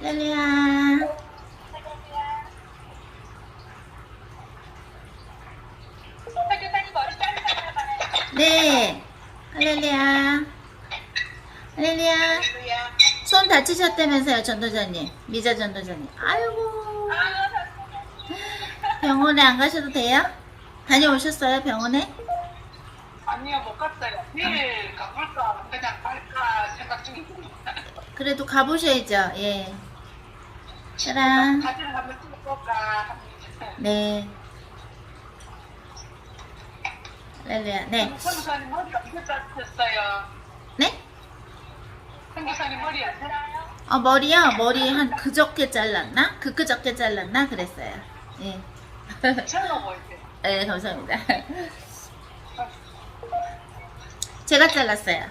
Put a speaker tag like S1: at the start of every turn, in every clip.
S1: 렐리야. 네. 할렐루야. 할렐루야. 손 다치셨다면서요, 전도사님. 미자 전도사님. 아이고. 병원에 안 가셔도 돼요? 다녀오셨어요, 병원에?
S2: 아니요, 못 갔어요. 내일 가볼까, 그냥 갈까 생각 중입니다.
S1: 그래도 가보셔야죠, 예. 사랑.
S2: 사진을 한번 찍어볼까 합니다.
S1: 네. 할렐루야. 네.
S2: 선교사님 머리가 어떻게 자르셨어요?
S1: 네?
S2: 선교사님 머리 안 자라요?
S1: 머리요? 머리 한 그저께 잘랐나? 그저께 잘랐나? 그랬어요. 예.
S2: 젊어 보이세요.
S1: 네, 감사합니다. 제가 잘랐어요.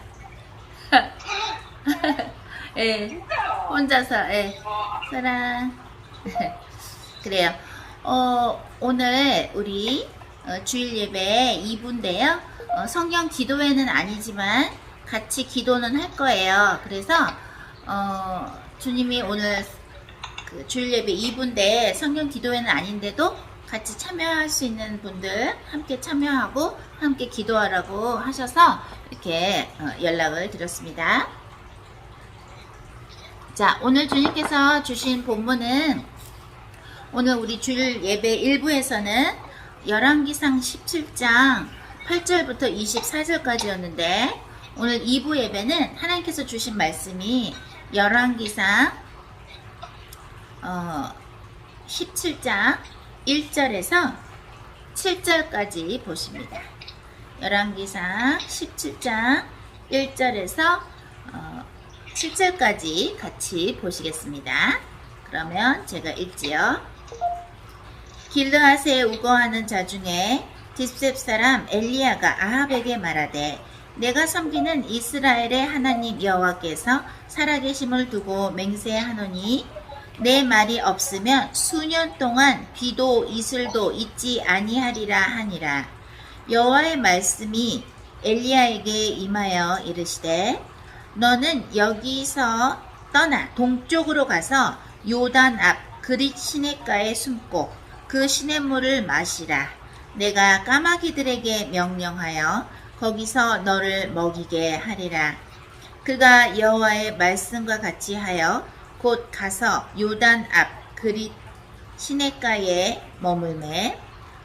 S1: 예.
S2: 진짜요?
S1: 혼자서, 예. 사랑. 그래요. 오늘 우리 주일 예배 2부인데요. 성경 기도회는 아니지만 같이 기도는 할 거예요. 그래서 주님이 오늘 그 주일 예배 2부인데 성경 기도회는 아닌데도 같이 참여할 수 있는 분들 함께 참여하고 함께 기도하라고 하셔서 이렇게 연락을 드렸습니다. 자, 오늘 주님께서 주신 본문은 오늘 우리 주일 예배 1부에서는 열왕기상 17장 8절부터 24절까지였는데 오늘 2부 예배는 하나님께서 주신 말씀이 열왕기상 17장 1절에서 7절까지 보십니다. 열왕기상 17장 1절에서 7절까지 같이 보시겠습니다. 그러면 제가 읽지요. 길르앗에 우거하는 자 중에 딥셉 사람 엘리야가 아합에게 말하되 내가 섬기는 이스라엘의 하나님 여호와께서 살아계심을 두고 맹세하노니 내 말이 없으면 수년 동안 비도 이슬도 있지 아니하리라 하니라. 여호와의 말씀이 엘리야에게 임하여 이르시되 너는 여기서 떠나 동쪽으로 가서 요단 앞 그릿 시냇가에 숨고 그 시냇물을 마시라. 내가 까마귀들에게 명령하여 거기서 너를 먹이게 하리라. 그가 여호와의 말씀과 같이 하여 곧 가서 요단 앞 그릿 시냇가에 머물매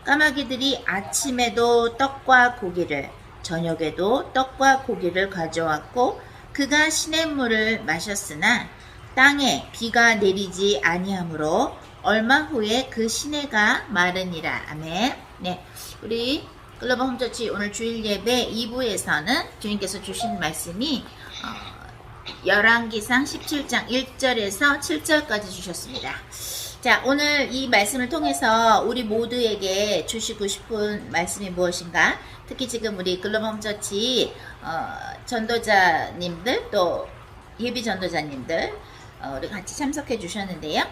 S1: 까마귀들이 아침에도 떡과 고기를 저녁에도 떡과 고기를 가져왔고 그가 시냇물을 마셨으나 땅에 비가 내리지 아니하므로 얼마 후에 그 시내가 마르니라. 아멘. 네, 우리 글로벌 홈처치 오늘 주일 예배 2부에서는 주님께서 주신 말씀이 열왕기상 17장 1절에서 7절까지 주셨습니다. 자, 오늘 이 말씀을 통해서 우리 모두에게 주시고 싶은 말씀이 무엇인가? 특히 지금 우리 글로벌 홈처치 전도자님들 또 예비 전도자님들 우리 같이 참석해 주셨는데요.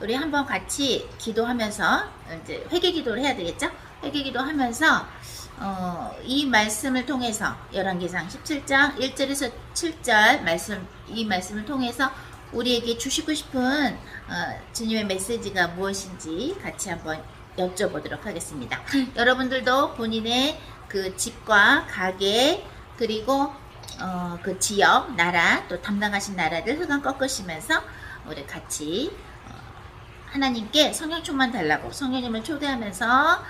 S1: 우리 한번 같이 기도하면서 이제 회개 기도를 해야 되겠죠? 회개 기도하면서 이 말씀을 통해서 열왕기상 17장 1절에서 7절 말씀 이 말씀을 통해서 우리에게 주시고 싶은 주님의 메시지가 무엇인지 같이 한번 여쭤보도록 하겠습니다. 여러분들도 본인의 그 집과 가게 그리고 그 지역, 나라 또 담당하신 나라들 흑암 꺾으시면서 우리 같이 하나님께 성령 충만 달라고 성령님을 초대하면서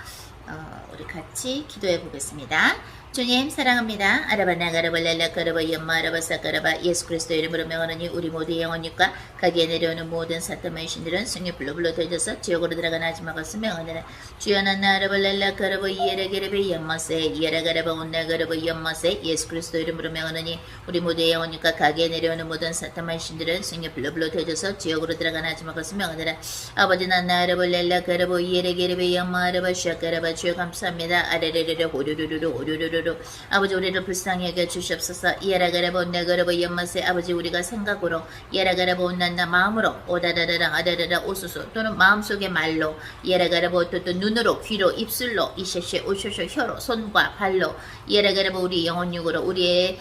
S1: 우리 같이 기도해 보겠습니다. 주님 사랑합니다. 아라바나가라발랄라카라바 연마라바사카라바 예수 그리스도 이름으로 명하노니 우리 모두의 영혼육과 가기에 내려오는 모든 사탄의 신들은 승리 불로 터져서 지옥으로 들어가나 하지 마겠으 명하노라. 주여나나 아라발랄라카라바 이에라게레베 연마세 이에라가라바 온나가라바 연마세 예수 그리스도 이름으로 명하노니 우리 모두의 영혼육과 가기에 내려오는 모든 사탄의 신들은 승리 불로 터져서 지옥으로 들어가나 하지 마겠으 명하노라. 아버지 나나 아라발랄라카라바 이에라게레베 연마라바 샤카라바 주여 감사합니다. 아레레레레 호루루루루 호루루루 호로로로로 아버지 우리를 불쌍히 여겨 주시옵소서. 예라가라보 네가라보 연마세 아버지 우리가 생각으로 예라가라보 온난나 마음으로 오다다다라 아다다라 오소소 또는 마음속의 말로 예라가라보 또 눈으로 귀로 입술로 이셰셰 오쇼쇼 혀로 손과 발로 예라가라보 우리 영혼육으로 우리의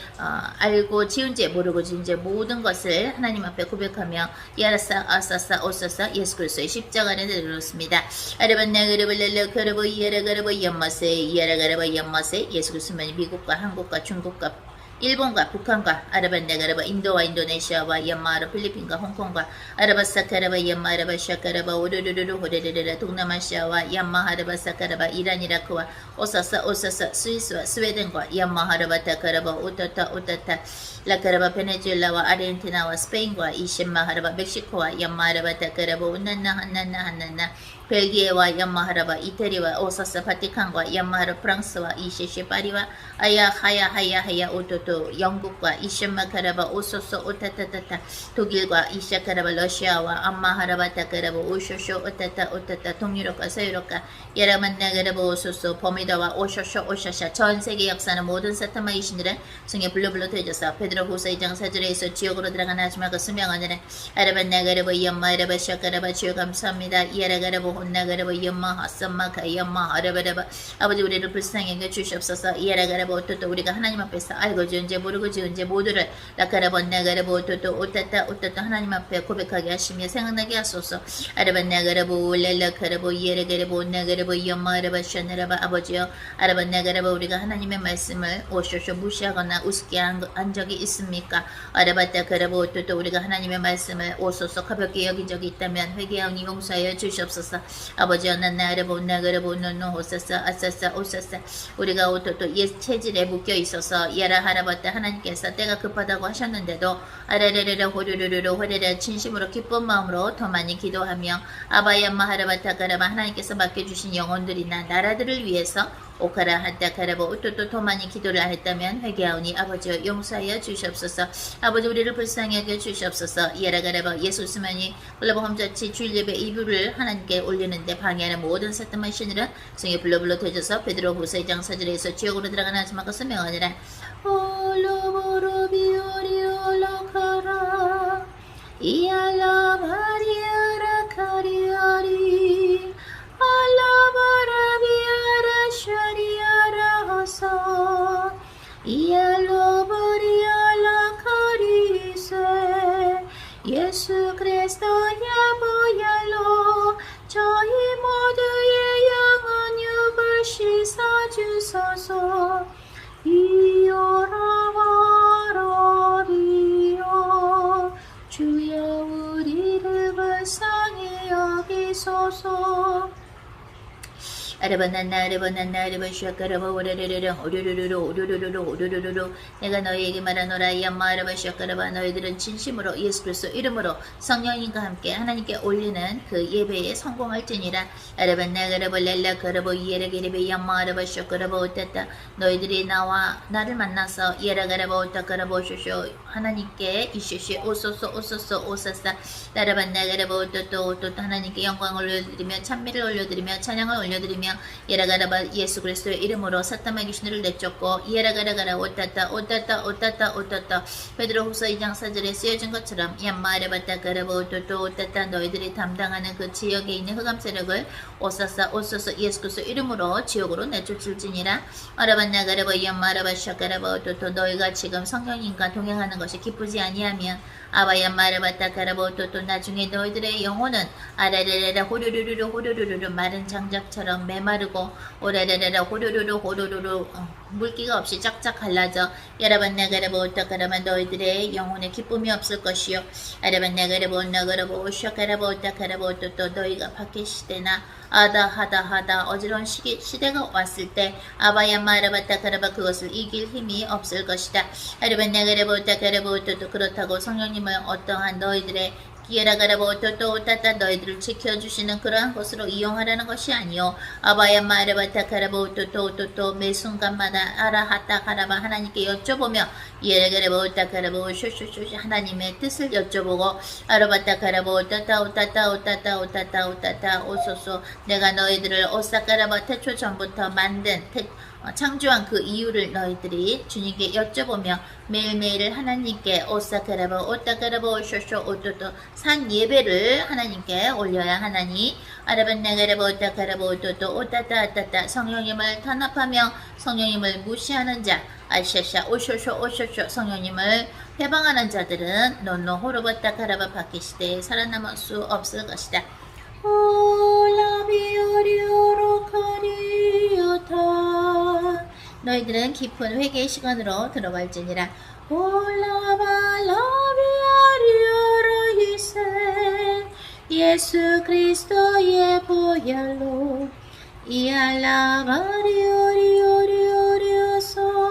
S1: 알고 지은 죄 모르고 지은 죄 모든 것을 하나님 앞에 고백하며 야라사 아사사 오사사 예수 그리스도의 십자가 안에 내려놓습니다. 아르반나그르블렐레 그르보 예라가라보 연마세 예라가라보 연마세 예수 그리스도만이 미국과 한국과 중국과 일본과 북한과 아르반나가라바 인도와 인도네시아와 연마아라 필리핀과 홍콩과 아라바사카라바 연마아라바 샤카라바 오르르르르 호레르르라 동남아시아와 연마하라바사카라바 이란 이라크와 오사사 스위스와 스웨덴과 연마하라바타카라바 오타타 라카라바 베네수엘라와 아르헨티나와 스페인과 이신마하라바 멕시코와 연마하라바타카라바 온난나 한난나 벨기에와 연마하라바 이태리와 오사사 바티칸과 연마하라 프랑스와 이시시 파리와 하야 오토토 영국과 이신마카라바 오소소 오타타타타 독일과 이샤카라바 러시아와 암마하라바타카라바 오쇼쇼 오타타 동유럽과 서유럽과 예라만나가라바 오소소 버미다와 오쇼쇼 오샤샤 전 세계 역사는 모든 사탄마 이신들은 성에 불러불러 되져서 베드로 후서 2장 4절에서 지옥으로 들어간 아줌마가 수명하느라 아라반나가라바 연마하라바 샤카라바 주여 감사합니다. 예라가라바 혼나가라바 연마 하썸마카 연마 하라바라바 아버지 우리를 불쌍히 여겨 주시옵소서. 예라가라바 오토토 우리가 하나님 앞에서 알고 지은 죄 모르고 지은 죄 모두를 라카라바 나가라바 오토토 오타타 하나님 앞에 고백하게 하시며 생각나게 하소서. 아라반나가라바 렐라카라바 예라가라바 온나가라바 연마하라바 샤나라바 아버지여 아라반나가라바 우리가 하나님의 말씀을 오쇼쇼 무시하거나 우습게 한 적이 있습니까? 아라바타카라바 오토토 우리가 하나님의 말씀을 오소서 가볍게 여긴 적이 있다면 회개하오니 용서하여 주시옵소서. 아버지여 난나라바 온나가라바 온노노 호사사 아사사 오사사 우리가 오토토 옛 체질에 묶여 있어서 야라 하라바타 하나님께서 때가 급하다고 하셨는데도 아라레레레 호르르르르 호레레 진심으로 기쁜 마음으로 더 많이 기도하며 아바야마 하라바타카라바 하나님께서 맡겨주신 영혼들이나 나라들을 위해서 오카라 한타카라바 오토토 더 많이 기도를 했다면 회개하오니 아버지여 용서하여 주시옵소서. 아버지 우리를 불쌍히 여겨 주시옵소서. 예라가라바 예수스만이 블러버 험자치 주일 예배 이불을 하나님께 올리는데 방해하는 모든 사탄만 신이라 성에 불러불러 되져서 베드로 후서 2장 4절에서 지옥으로 들어가는 아줌마가 수명하니라 올로보로비오리올라카라 이알라 마리아라 카리아리 알라바라비아라 샤리아라 하사 이알로브리알라 카리세 예수 그리스도의 보혈로 저희 모두의 영혼 육을 씻어주소서. 이오라바라비오 주여 우리를 불쌍히 여기소서. 아르바난나 샤카라바 오르르르르 오르르르르 내가 너희에게 말하노라 야마 아르바 샤카라바 너희들은 진심으로 예수 그리스도 이름으로 성령님과 함께 하나님께 올리는 그 예배에 성공할지니라. 아르바나가라바 렐라카라바 예레게레베 야마 아르바 샤카라바 오타타 너희들이 나를 만나서 예라가라바 오타카라바 오쇼쇼 하나님께 이쇼쇼 오소소 오사사 아르바나가라바 오토토 하나님께 영광을 올려드리며 찬미를 올려드리며 찬양을 올려드리며 예라가라바 예수 그리스도의 이름으로 사탄의 귀신을 내쫓고 예라가라가라 오타타 베드로 후서 2장 4절에 쓰여진 것처럼 얌마레바타가라바 오타타 너희들이 담당하는 그 지역에 있는 흑암 세력을 오소서 예수 그리스도 이름으로 지옥으로 내쫓을지니라. 아라반나가라바 얌마라바 샤가라바 오토토 너희가 지금 성령님과 동행하는 것이 기쁘지 아니하면 아바얌마라바타가라바 오토토 나중에 너희들의 영혼은 아라레레라 호르르르 마른 장작처럼 메마르고 오라라라라 호르르르 물기가 없이 짝짝 갈라져 야라반나가라바 오타카라마 너희들의 영혼에 기쁨이 없을 것이요. 아라반나가라바 온나가라바 오샤카라바 오타카라바 오토토 너희가 밖에 시대나 하다 어지러운 시대가 왔을 때 아바야마라바타카라바 그것을 이길 힘이 없을 것이다. 아라반나가라바 오타카라바 오토토 그렇다고 성령님은 어떠한 너희들의 예라가라바 오토토 오타타 너희들을 지켜주시는 그러한 것으로 이용하라는 것이 아니요. 아바야마 아라바타카라바 오토토 매 순간마다 아라하타카라바 하나님께 여쭤보며 예라가라바 오타카라바 오쇼쇼쇼 하나님의 뜻을 여쭤보고 아라바타카라바 오타타 오소소 내가 너희들을 오사카라바 태초 전부터 만든 창조한 그 이유를 너희들이 주님께 여쭤보며 매일매일 하나님께 오사카라바 오타카라바 오쇼쇼 오토토 산 예배를 하나님께 올려야 하나니 아라반나가라바 오타카라바 오토토 오타타타타 성령님을 탄압하며 성령님을 무시하는 자 아샤샤 오쇼쇼 오쇼쇼 성령님을 해방하는 자들은 논노 호로바타카라바 바퀴시대에 살아남을 수 없을 것이다. 올라비오리오로카리오타 너희들은 깊은 회개의 시간으로 들어갈지니라. 올라발라비아리오로이세 예수 그리스도의 보혈로 이알라바리오리오리오리오서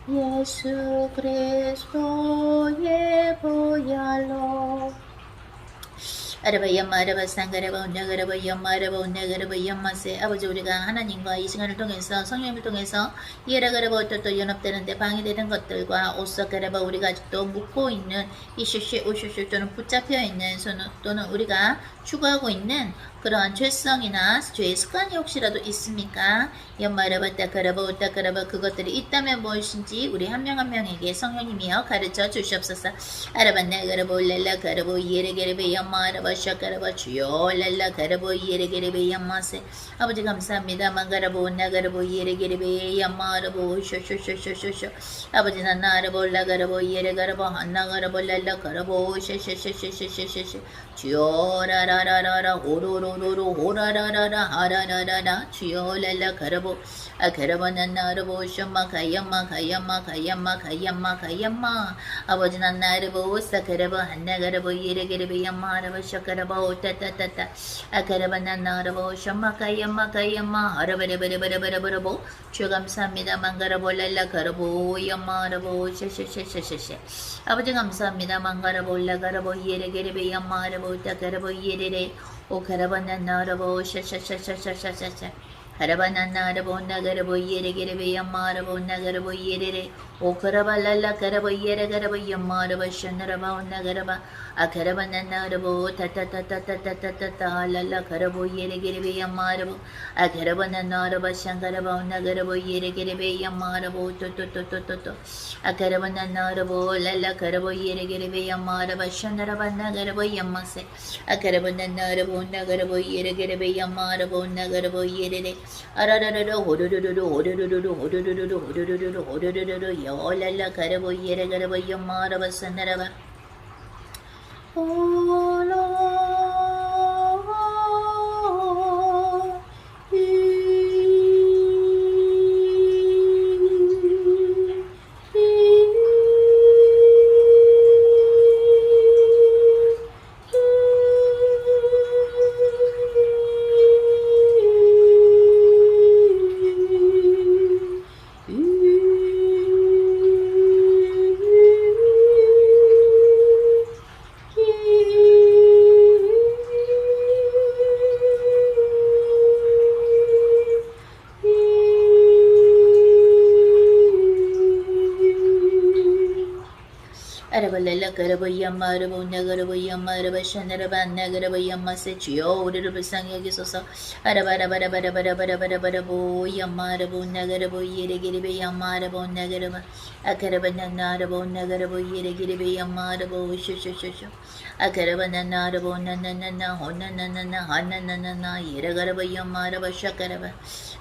S1: 예수 그리스도의 보혈로 아라바 연마 아라바 상가라바 온나가라바 연마 아라바 온나가라바 연마세 아버지 우리가 하나님과 이 시간을 통해서 성령님을 통해서 이해라가라바 어떠또 연합되는데 방해되는 것들과 오사가라바 우리가 아직도 묵고 있는 이슈슈 오슈슈 또는 붙잡혀 있는 또는 우리가 추구하고 있는 그러한 죄성이나 죄의 습관이 혹시라도 있습니까? 연마라바 따카라바 오따카라바 그것들이 있다면 무엇인지 우리 한 명 한 명에게 성령님이여 가르쳐 주시옵소서. 아라반나 가라보 랄라 가라보 이에레게레베 연마라바 샤카라바 주요 랄라 가라보 이에레게레베 연마세 아버지 감사합니다. 만가라보 나가라보 이에레게레베 연마라보 쇼쇼쇼쇼쇼쇼 아버지 나나라보 라가라보 이에레가라보 한나가라보 랄라 가라보 쇼쇼쇼쇼쇼쇼쇼 주요 라라라라라 오로로로로 호라라라라 하라라라라 주요 랄라 가라보 가라바나나라보 쇼마 가야마 가야마 가야마 가야마 가야마 아버지 나나라보 사가라보 한나가라보 이에레게레베 연마라보 쇼카라보 오타타타타 가라바나나라보 쇼마 가야마 가야마 하라바라바라바라바라보 주 감사합니다. 만가라보 랄라 가라보 연마라보 샤샤샤샤샤 아버지 감사합니다. 만가라보 라가라보 이에레게레베 연마라보 따가라보 이에레레 오 가라바나나라보 샤샤샤샤샤샤샤 하라바나나라보 나가라보 이에레게레베 연마라보 나가라보 이에레레 오 가라발랄라 가라보 이에레가라보 연마라보 샤나라바 나가라바 가라바나나라보 타타타타타타타타 랄라 가라보 이에레게레베 연마라보 가라바나나라바 샹가라바 나가라보 이에레게레베 연마라보 토토토토토토 가라바나나라보 랄라 가라보 이에레게레베 연마라바 샤나라바 나가라보 연마세 가라바나나라보 나가라보 이에레게레베 연마라보 나가라보 이에레레 아라라라라 호르르르르 호르르르르 호르르르르 호르르르르 호르르르르 요랄라 가라보 이에레 가라보 연마라바 산나라바 아까라보 야마라보 나가라보 야마라바 샤나라바 나가라보 야마세 주여 우리를 불쌍히 여기소서 아라바라바라바라바라바라바라바라보 야마라보 나가라보 예레기리베 야마라보 나가라바 아까라바 나나라보 나가라보 예레기리베 야마라보 쇼쇼쇼쇼 아까라바 나나라보 나나나나 호나나나나 하나나나나 예레가라바 야마라바 샤까라바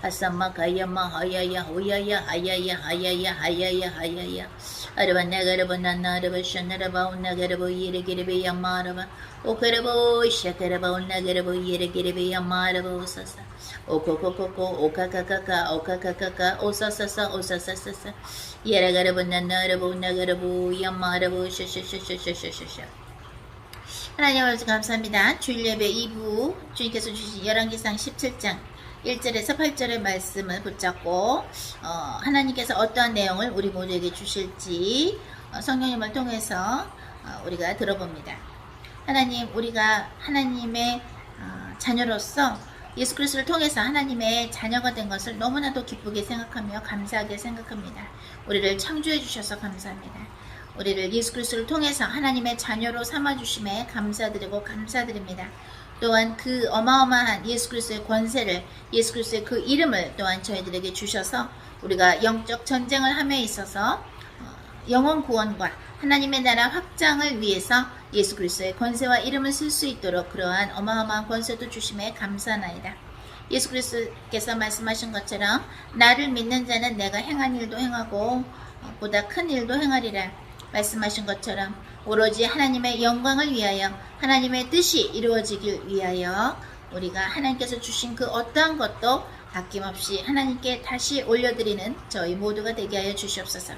S1: 아sam마 가야마 하야야 호야야 하야야 하야야 하야야 하야야 아라바 나가라바 나나라바 샤나라바 오나가라바 예레기리베 야마라바 오카라바 샤카라바 오나가라바 예레기리베 야마라바 오사사 오코코코코 오카카카카 오카카카카 오사사사 오사사사사 예레가라바 나나라바 오나가라바 야마라바 샤샤샤샤샤샤샤 하나님 아버지 감사합니다. 주일 예배 2부 주님께서 주신 열왕기상 17장 1절에서 8절의 말씀을 붙잡고 하나님께서 어떠한 내용을 우리 모두에게 주실지 성령님을 통해서 우리가 들어봅니다. 하나님, 우리가 하나님의 자녀로서 예수 그리스도를 통해서 하나님의 자녀가 된 것을 너무나도 기쁘게 생각하며 감사하게 생각합니다. 우리를 창조해 주셔서 감사합니다. 우리를 예수 그리스도를 통해서 하나님의 자녀로 삼아주심에 감사드리고 감사드립니다. 또한 그 어마어마한 예수 그리스도의 권세를, 예수 그리스도의 그 이름을 또한 저희들에게 주셔서 우리가 영적 전쟁을 함에 있어서 영혼 구원과 하나님의 나라 확장을 위해서 예수 그리스도의 권세와 이름을 쓸 수 있도록 그러한 어마어마한 권세도 주심에 감사나이다. 예수 그리스도께서 말씀하신 것처럼 나를 믿는 자는 내가 행한 일도 행하고 보다 큰 일도 행하리라 말씀하신 것처럼 오로지 하나님의 영광을 위하여 하나님의 뜻이 이루어지길 위하여 우리가 하나님께서 주신 그 어떠한 것도 아낌없이 하나님께 다시 올려드리는 저희 모두가 되게 하여 주시옵소서.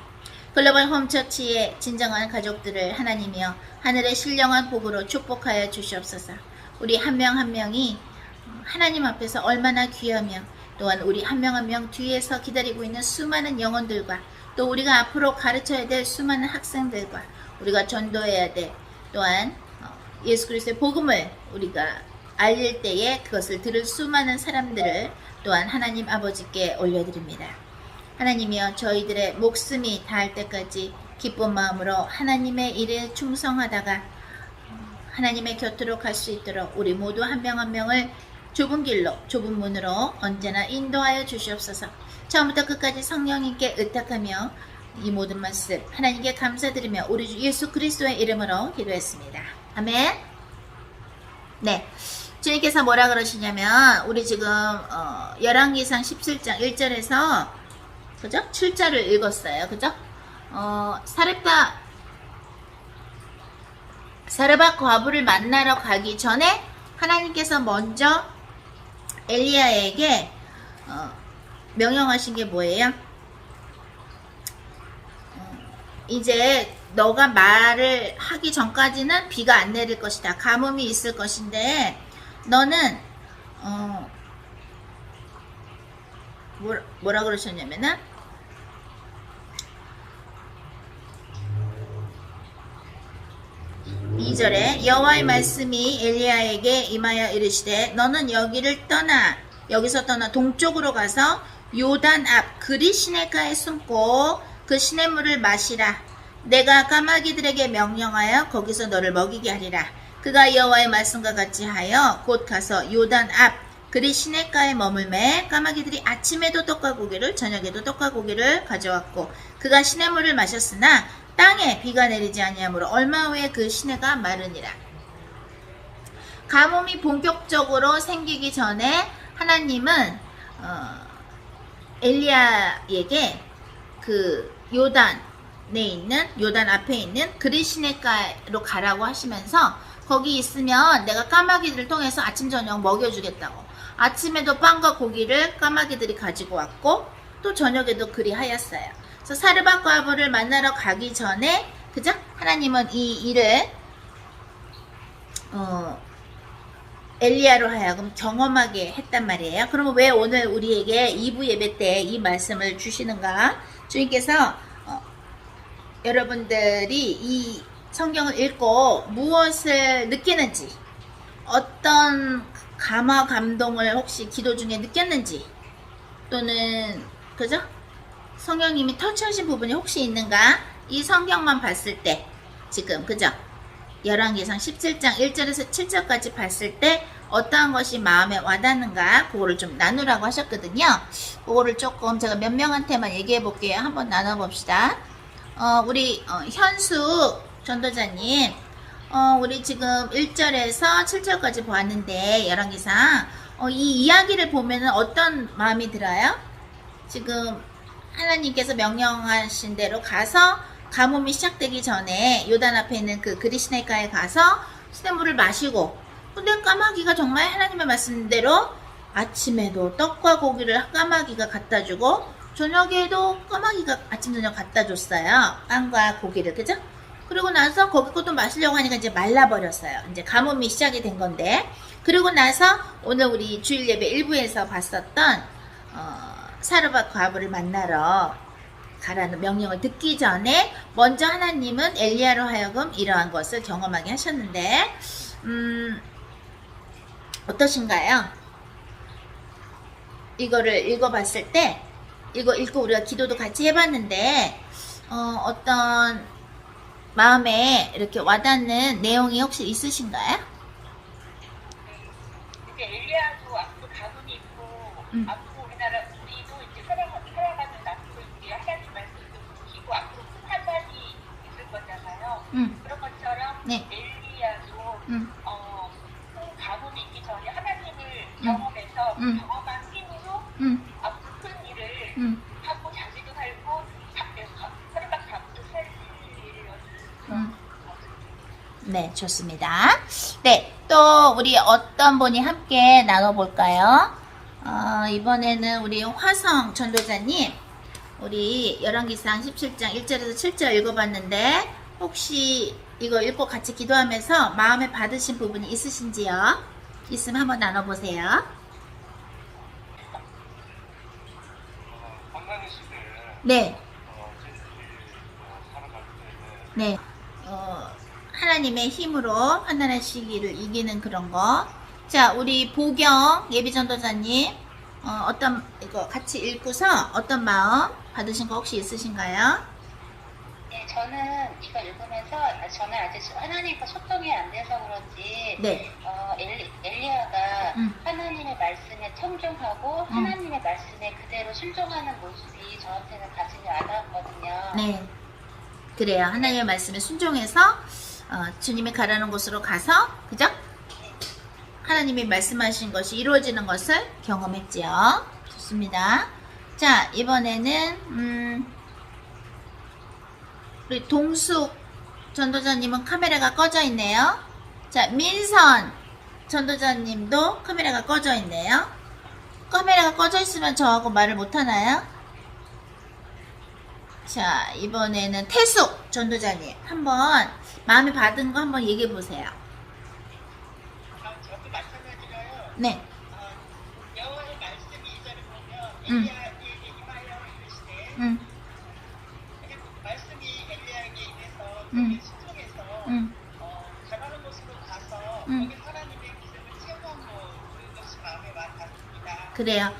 S1: 글로벌 홈처치의 진정한 가족들을 하나님이여 하늘의 신령한 복으로 축복하여 주시옵소서. 우리 한 명 한 명이 하나님 앞에서 얼마나 귀하며 또한 우리 한 명 한 명 뒤에서 기다리고 있는 수많은 영혼들과 또 우리가 앞으로 가르쳐야 될 수많은 학생들과 우리가 전도해야 될 또한 예수 그리스도의 복음을 우리가 알릴 때에 그것을 들을 수많은 사람들을 또한 하나님 아버지께 올려드립니다. 하나님이여 저희들의 목숨이 닿을 때까지 기쁜 마음으로 하나님의 일에 충성하다가 하나님의 곁으로 갈 수 있도록 우리 모두 한 명 한 명을 좁은 길로 좁은 문으로 언제나 인도하여 주시옵소서. 처음부터 끝까지 성령님께 의탁하며 이 모든 말씀 하나님께 감사드리며 우리 주 예수 그리스도의 이름으로 기도했습니다. 아멘. 네, 주님께서 뭐라 그러시냐면 우리 지금 열왕기상 17장 1절에서 그죠? 7절을 읽었어요. 그죠? 사르밧 과부를 만나러 가기 전에 하나님께서 먼저 엘리야에게 명령하신 게 뭐예요? 이제 너가 말을 하기 전까지는 비가 안 내릴 것이다. 가뭄이 있을 것인데 너는 뭐라 그러셨냐면은 2절에 여호와의 말씀이 엘리야에게 임하여 이르시되 너는 여기서 떠나 동쪽으로 가서 요단 앞 그리 시내가에 숨고 그 시냇물을 마시라. 내가 까마귀들에게 명령하여 거기서 너를 먹이게 하리라. 그가 여호와의 말씀과 같이 하여 곧 가서 요단 앞 그리 시냇가에 머물매 까마귀들이 아침에도 떡과 고기를 저녁에도 떡과 고기를 가져왔고 그가 시냇물을 마셨으나 땅에 비가 내리지 아니하므로 얼마 후에 그 시내가 마르니라. 가뭄이 본격적으로 생기기 전에 하나님은 엘리야에게 그 요단 앞에 있는 그리 시내가로 가라고 하시면서 거기 있으면 내가 까마귀들을 통해서 아침 저녁 먹여주겠다고. 아침에도 빵과 고기를 까마귀들이 가지고 왔고 또 저녁에도 그리 하였어요. 그래서 사르밧 과부를 만나러 가기 전에 그죠? 하나님은 이 일을 엘리야로 하여금 경험하게 했단 말이에요. 그러면 왜 오늘 우리에게 2부 예배 때 이 말씀을 주시는가? 주님께서 여러분들이 이 성경을 읽고 무엇을 느끼는지, 어떤 감화 감동을 혹시 기도 중에 느꼈는지, 또는 그죠? 성령님이 터치하신 부분이 혹시 있는가? 이 성경만 봤을 때 지금 그죠? 열왕기상 17장 1절에서 7절까지 봤을 때 어떠한 것이 마음에 와닿는가 그거를 좀 나누라고 하셨거든요. 그거를 조금 제가 몇 명한테만 얘기해 볼게요. 한번 나눠봅시다. 우리 현숙 전도자님, 우리 지금 1절에서 7절까지 보았는데 열왕기상 이 이야기를 보면은 어떤 마음이 들어요? 지금 하나님께서 명령하신 대로 가서 가뭄이 시작되기 전에 요단 앞에 있는 그 그리시네가에 가서 시냇물을 마시고, 근데 까마귀가 정말 하나님의 말씀대로 아침에도 떡과 고기를 까마귀가 갖다 주고 저녁에도 까마귀가 아침 저녁 갖다 줬어요. 빵과 고기를, 그죠? 그리고 나서 거기 것도 마시려고 하니까 이제 말라버렸어요. 이제 가뭄이 시작이 된 건데, 그리고 나서 오늘 우리 주일 예배 1부에서 봤었던 사르밧 과부를 만나러 가라는 명령을 듣기 전에 먼저 하나님은 엘리야로 하여금 이러한 것을 경험하게 하셨는데, 어떠신가요? 이거를 읽어봤을 때, 이거 읽고 우리가 기도도 같이 해봤는데, 어떤 마음에 이렇게 와닿는 내용이 혹시 있으신가요?
S2: 이제 엘리야도 앞으로 가문이 있고 앞으로 우리도 이제 살아가는 앞으로 이제 하나님 말씀도 지키고 앞으로 큰 환란이 있을 거잖아요. 그런 것처럼
S1: 네.
S2: 엘리야도
S1: 음.
S2: 큰 가문이 있기 전에 하나님을 경험해서 경험한 힘으로 앞으로 큰 일을 하고 자기도 살고 사르밧 가문도 살 일을
S1: 네, 좋습니다. 네, 또 우리 어떤 분이 함께 나눠볼까요? 이번에는 우리 화성 전도자님, 우리 열왕기상 17장 1절에서 7절 읽어봤는데 혹시 이거 읽고 같이 기도하면서 마음에 받으신 부분이 있으신지요? 있으면 한번 나눠보세요.
S3: 한강의 시대에
S1: 네,
S3: 살아갈 때는
S1: 네. 하나님의 힘으로 환난의 시기를 이기는 그런 거. 자, 우리 보경 예비전도사님, 이거 같이 읽고서 어떤 마음 받으신 거 혹시 있으신가요?
S4: 네, 저는 이거 읽으면서 저는 아직 하나님과 소통이 안 돼서 그런지
S1: 네.
S4: 엘리야가
S1: 음.
S4: 하나님의 말씀에 청종하고 하나님의 말씀에 그대로 순종하는 모습이 저한테는 가슴이 와닿았거든요.
S1: 네. 그래요. 하나님의 말씀에 순종해서 주님이 가라는 곳으로 가서, 그죠? 하나님이 말씀하신 것이 이루어지는 것을 경험했지요. 좋습니다. 자, 이번에는 우리 동숙 전도자님은 카메라가 꺼져 있네요. 자, 민선 전도자님도 카메라가 꺼져 있네요. 카메라가 꺼져 있으면 저하고 말을 못 하나요? 자, 이번에는 태숙 전도자님, 한번 마음에 받은 거 한번 얘기해 보세요.
S2: 저도 마찬가지로요.
S1: 네.
S2: 여호와의 말씀 2절을 보면
S1: 음.
S2: 엘리야에게 임하여 이르시되
S1: 응,
S2: 그냥 말씀이 엘리야에게 임해서
S1: 음.
S2: 거기에 순종해서 가라는 곳으로 가서
S1: 음.
S2: 거기 하나님의 기름을 체험하고 그런 것이 마음에 와닿습니다.
S1: 그래요.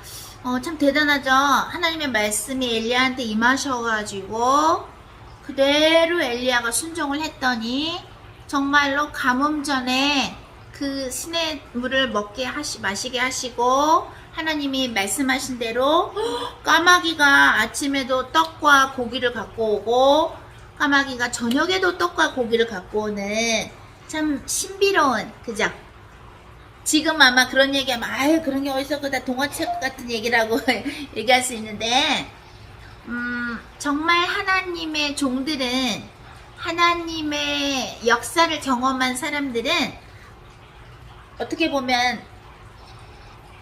S1: 참 대단하죠. 하나님의 말씀이 엘리야한테 임하셔가지고 그대로 엘리야가 순종을 했더니 정말로 가뭄 전에 그 시냇물을 마시게 하시고 하나님이 말씀하신 대로 까마귀가 아침에도 떡과 고기를 갖고 오고 까마귀가 저녁에도 떡과 고기를 갖고 오는 참 신비로운, 그죠? 지금 아마 그런 얘기하면 아유 그런 게 어디서 그다 동화책 같은 얘기라고 얘기할 수 있는데 정말 하나님의 종들은, 하나님의 역사를 경험한 사람들은 어떻게 보면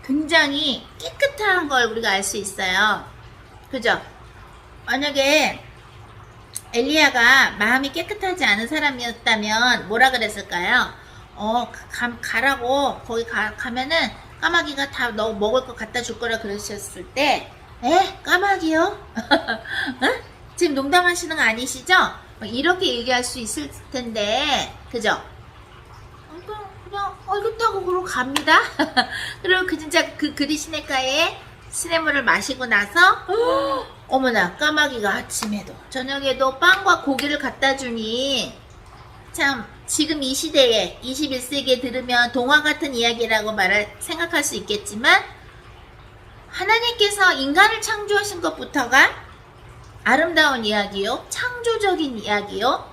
S1: 굉장히 깨끗한 걸 우리가 알 수 있어요. 그죠? 만약에 엘리야가 마음이 깨끗하지 않은 사람이었다면 뭐라 그랬을까요? 가라고 거기 가면은 까마귀가 다 너 먹을 거 갖다 줄 거라 그러셨을 때, 까마귀요? 어? 지금 농담하시는 거 아니시죠? 이렇게 얘기할 수 있을 텐데, 그죠? 그냥 알겠다고 그러고 갑니다. 그리고 진짜 그 그리시네가에 시냇물을 마시고 나서 어머나 까마귀가 아침에도 저녁에도 빵과 고기를 갖다 주니 참 지금 이 시대에 21세기에 들으면 동화 같은 이야기라고 생각할 수 있겠지만 하나님께서 인간을 창조하신 것부터가 아름다운 이야기요, 창조적인 이야기요,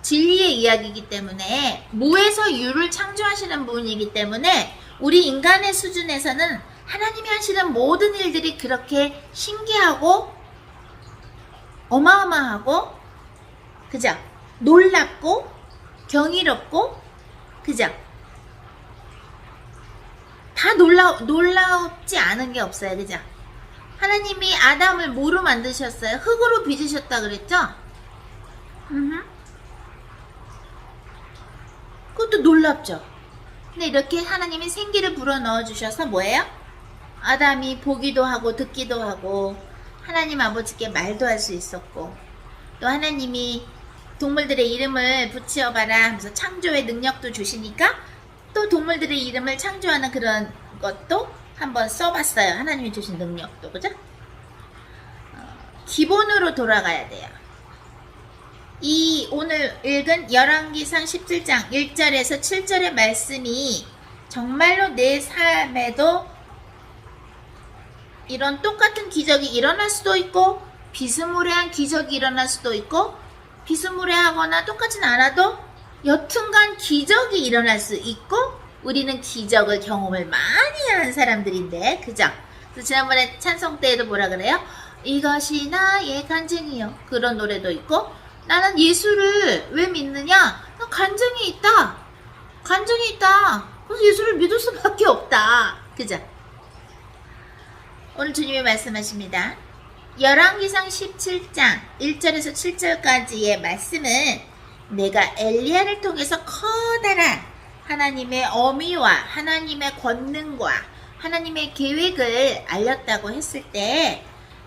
S1: 진리의 이야기이기 때문에 무에서 유를 창조하시는 분이기 때문에 우리 인간의 수준에서는 하나님이 하시는 모든 일들이 그렇게 신기하고 어마어마하고, 그죠? 놀랍고 경이롭고, 그죠? 다 놀랍지 않은 게 없어요. 그죠? 하나님이 아담을 뭐로 만드셨어요? 흙으로 빚으셨다 그랬죠? 그것도 놀랍죠? 근데 이렇게 하나님이 생기를 불어넣어 주셔서 뭐예요? 아담이 보기도 하고 듣기도 하고 하나님 아버지께 말도 할 수 있었고, 또 하나님이 동물들의 이름을 붙여봐라 하면서 창조의 능력도 주시니까 또 동물들의 이름을 창조하는 그런 것도 한번 써봤어요. 하나님이 주신 능력도. 그죠? 기본으로 돌아가야 돼요. 이 오늘 읽은 열왕기상 17장 1절에서 7절의 말씀이 정말로 내 삶에도 이런 똑같은 기적이 일어날 수도 있고 비스무리한 기적이 일어날 수도 있고, 비스무리하거나 똑같진 않아도 여튼간 기적이 일어날 수 있고, 우리는 기적을 경험을 많이 한 사람들인데, 그죠? 그래서 지난번에 찬송 때에도 뭐라 그래요? 이것이 나의 간증이요. 그런 노래도 있고, 나는 예수를 왜 믿느냐? 나 간증이 있다. 간증이 있다. 그래서 예수를 믿을 수밖에 없다. 그죠? 오늘 주님이 말씀하십니다. 열왕기상 17장 1절에서 7절까지의 말씀은 내가 엘리야를 통해서 커다란 하나님의 어미와 하나님의 권능과 하나님의 계획을 알렸다고 했을 때,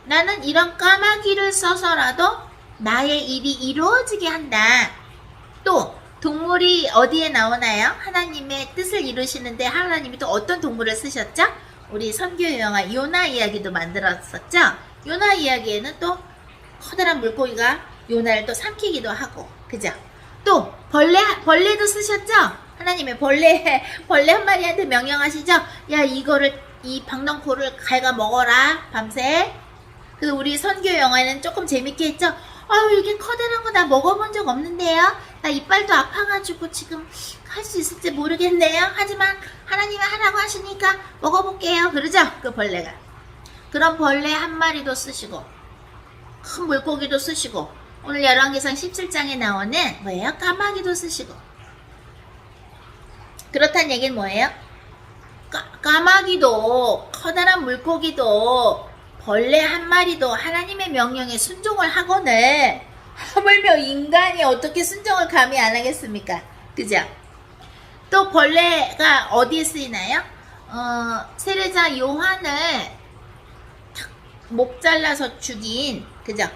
S1: 나는 이런 까마귀를 써서라도 나의 일이 이루어지게 한다. 또 동물이 어디에 나오나요? 하나님의 뜻을 이루시는데 하나님이 또 어떤 동물을 쓰셨죠? 우리 선교 영화 요나 이야기도 만들었었죠? 요나 이야기에는 또 커다란 물고기가 요나를 또 삼키기도 하고, 그죠? 또 벌레도 쓰셨죠? 하나님의 벌레 한 마리한테 명령하시죠? 야, 이 박넝쿨을 갉아 먹어라, 밤새. 그래서 우리 선교 영화에는 조금 재밌게 했죠? 아유, 이렇게 커다란 거 나 먹어본 적 없는데요? 나 이빨도 아파가지고 지금 할 수 있을지 모르겠네요. 하지만 하나님이 하라고 하시니까 먹어볼게요. 그러죠? 그 벌레가. 그런 벌레 한 마리도 쓰시고, 큰 물고기도 쓰시고, 오늘 열왕기상 17장에 나오는 뭐예요? 까마귀도 쓰시고. 그렇다는 얘기는 뭐예요? 까마귀도, 커다란 물고기도, 벌레 한 마리도 하나님의 명령에 순종을 하거늘, 하물며 인간이 어떻게 순종을 감히 안 하겠습니까? 그죠? 또 벌레가 어디에 쓰이나요? 세례자 요한을 목 잘라서 죽인, 그죠?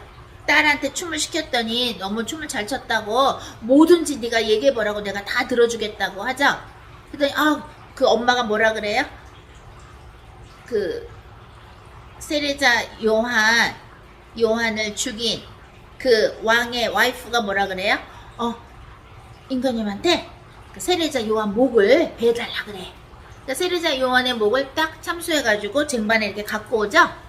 S1: 딸한테 춤을 시켰더니 너무 춤을 잘 췄다고 뭐든지 네가 얘기해보라고 내가 다 들어주겠다고 하죠? 그랬더니 그 엄마가 뭐라 그래요? 그 세례자 요한을 죽인 그 왕의 와이프가 뭐라 그래요? 임금님한테 그 세례자 요한 목을 베달라 그래. 그러니까 세례자 요한의 목을 딱 참수해가지고 쟁반에 이렇게 갖고 오죠?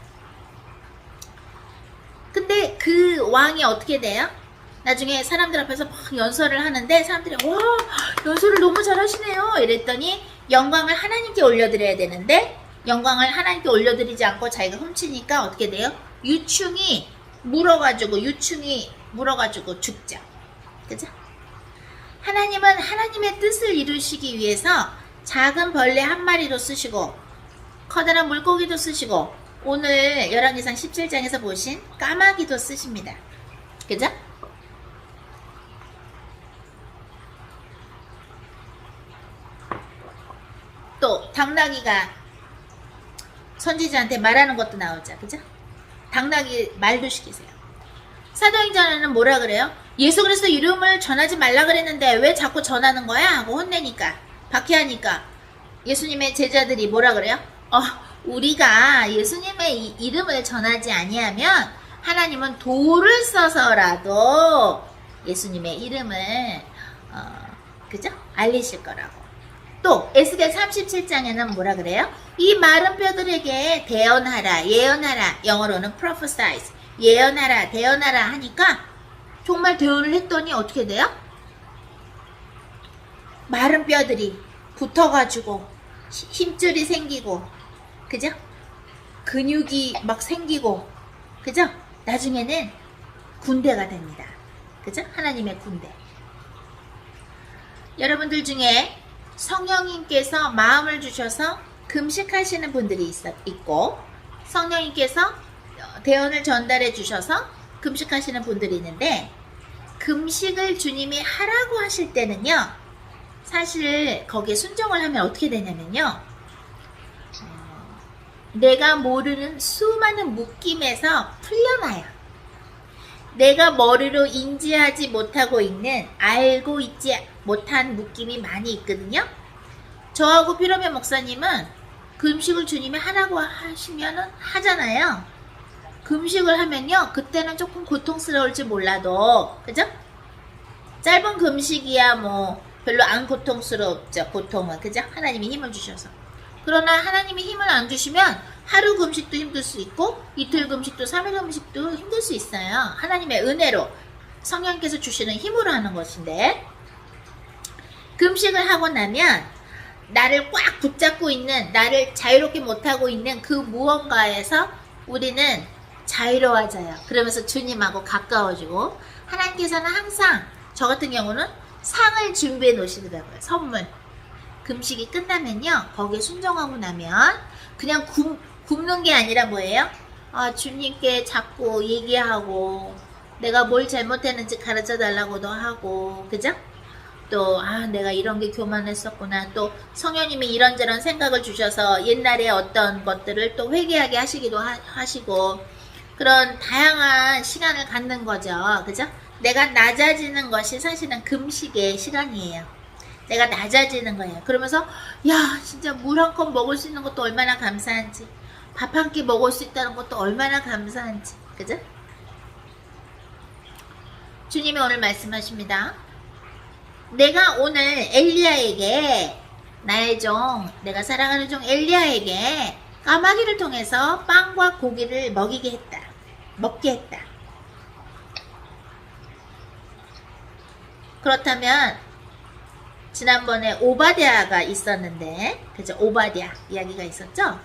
S1: 근데 그 왕이 어떻게 돼요? 나중에 사람들 앞에서 막 연설을 하는데 사람들이 와, 연설을 너무 잘하시네요 이랬더니 영광을 하나님께 올려드려야 되는데, 영광을 하나님께 올려드리지 않고 자기가 훔치니까 어떻게 돼요? 유충이 물어가지고 죽죠. 그죠? 하나님은 하나님의 뜻을 이루시기 위해서 작은 벌레 한 마리도 쓰시고 커다란 물고기도 쓰시고 오늘 열왕기상 17장에서 보신 까마귀도 쓰십니다. 그죠? 또 당나귀가 선지자한테 말하는 것도 나오죠. 그죠? 당나귀 말도 시키세요. 사도행전에는 뭐라 그래요? 예수 그리스도 이름을 전하지 말라 그랬는데 왜 자꾸 전하는 거야? 하고 혼내니까, 박해하니까 예수님의 제자들이 뭐라 그래요? 우리가 예수님의 이름을 전하지 아니하면 하나님은 돌을 써서라도 예수님의 이름을 그죠? 알리실 거라고. 또 에스겔 37장에는 뭐라 그래요? 이 마른 뼈들에게 대언하라, 예언하라. 영어로는 prophesize. 예언하라, 대언하라 하니까 정말 대언을 했더니 어떻게 돼요? 마른 뼈들이 붙어가지고 힘줄이 생기고, 그죠? 근육이 막 생기고, 그죠? 나중에는 군대가 됩니다. 그죠? 하나님의 군대. 여러분들 중에 성령님께서 마음을 주셔서 금식하시는 분들이 있고, 성령님께서 대언을 전달해 주셔서 금식하시는 분들이 있는데, 금식을 주님이 하라고 하실 때는요, 사실 거기에 순종을 하면 어떻게 되냐면요, 내가 모르는 수많은 묶임에서 풀려나요. 내가 머리로 인지하지 못하고 있는, 알고 있지 못한 묶임이 많이 있거든요. 저하고 피로면 목사님은 금식을 주님이 하라고 하시면은 하잖아요. 금식을 하면요, 그때는 조금 고통스러울지 몰라도, 그죠? 짧은 금식이야 뭐 별로 안 고통스럽죠. 고통은, 그죠? 하나님이 힘을 주셔서. 그러나 하나님이 힘을 안 주시면 하루 금식도 힘들 수 있고, 이틀 금식도 3일 금식도 힘들 수 있어요. 하나님의 은혜로, 성령께서 주시는 힘으로 하는 것인데, 금식을 하고 나면 나를 꽉 붙잡고 있는, 나를 자유롭게 못하고 있는 그 무언가에서 우리는 자유로워져요. 그러면서 주님하고 가까워지고, 하나님께서는 항상 저 같은 경우는 상을 준비해 놓으시더라고요. 선물. 금식이 끝나면요, 거기에 순종하고 나면 그냥 굶는 게 아니라 뭐예요? 주님께 자꾸 얘기하고, 내가 뭘 잘못했는지 가르쳐 달라고도 하고, 그죠? 또 내가 이런 게 교만했었구나. 또 성령님이 이런저런 생각을 주셔서 옛날에 어떤 것들을 또 회개하게 하시기도 하시고, 그런 다양한 시간을 갖는 거죠. 그죠? 내가 낮아지는 것이 사실은 금식의 시간이에요. 내가 낮아지는 거예요. 그러면서 야, 진짜 물 한 컵 먹을 수 있는 것도 얼마나 감사한지, 밥 한 끼 먹을 수 있다는 것도 얼마나 감사한지, 그죠? 주님이 오늘 말씀하십니다. 내가 오늘 엘리야에게, 나의 종, 내가 사랑하는 종 엘리야에게 까마귀를 통해서 빵과 고기를 먹게 했다. 그렇다면 지난번에 오바댜가 있었는데, 그죠? 오바댜 이야기가 있었죠?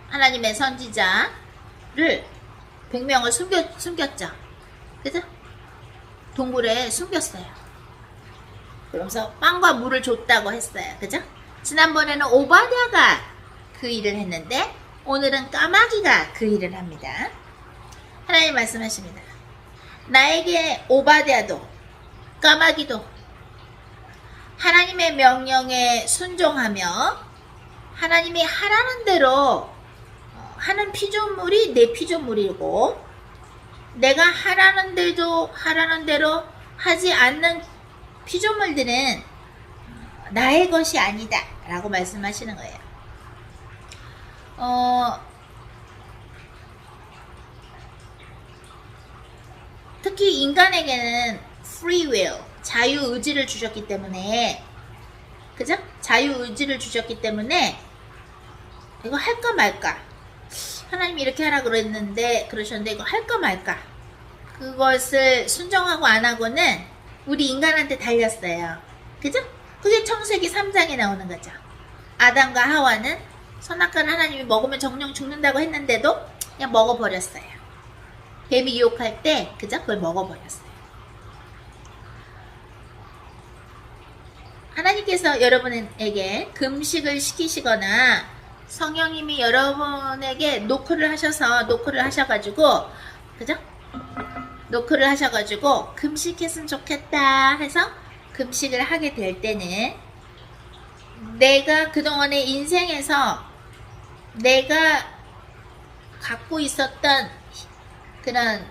S1: 하나님의 선지자를 100명을 숨겼죠. 그죠? 동굴에 숨겼어요. 그러면서 빵과 물을 줬다고 했어요. 그죠? 지난번에는 오바댜가 그 일을 했는데, 오늘은 까마귀가 그 일을 합니다. 하나님 말씀하십니다. 나에게 오바댜도 까마귀도 하나님의 명령에 순종하며 하나님이 하라는 대로 하는 피조물이 내 피조물이고, 내가 하라는 대로 하지 않는 피조물들은 나의 것이 아니다 라고 말씀하시는 거예요. 특히 인간에게는 free will, 자유의지를 주셨기 때문에, 그죠? 자유의지를 주셨기 때문에 이거 할까 말까, 하나님이 이렇게 하라 그러셨는데 이거 할까 말까, 그것을 순종하고 안 하고는 우리 인간한테 달렸어요. 그죠? 그게 창세기 3장에 나오는 거죠. 아담과 하와는 선악과를 하나님이 먹으면 정령 죽는다고 했는데도 그냥 먹어버렸어요. 뱀이 유혹할 때, 그죠? 그걸 먹어버렸어요. 하나님께서 여러분에게 금식을 시키시거나 성령님이 여러분에게 노크를 하셔가지고, 그죠? 노크를 하셔가지고 금식했으면 좋겠다 해서 금식을 하게 될 때는, 내가 그동안의 인생에서 내가 갖고 있었던 그런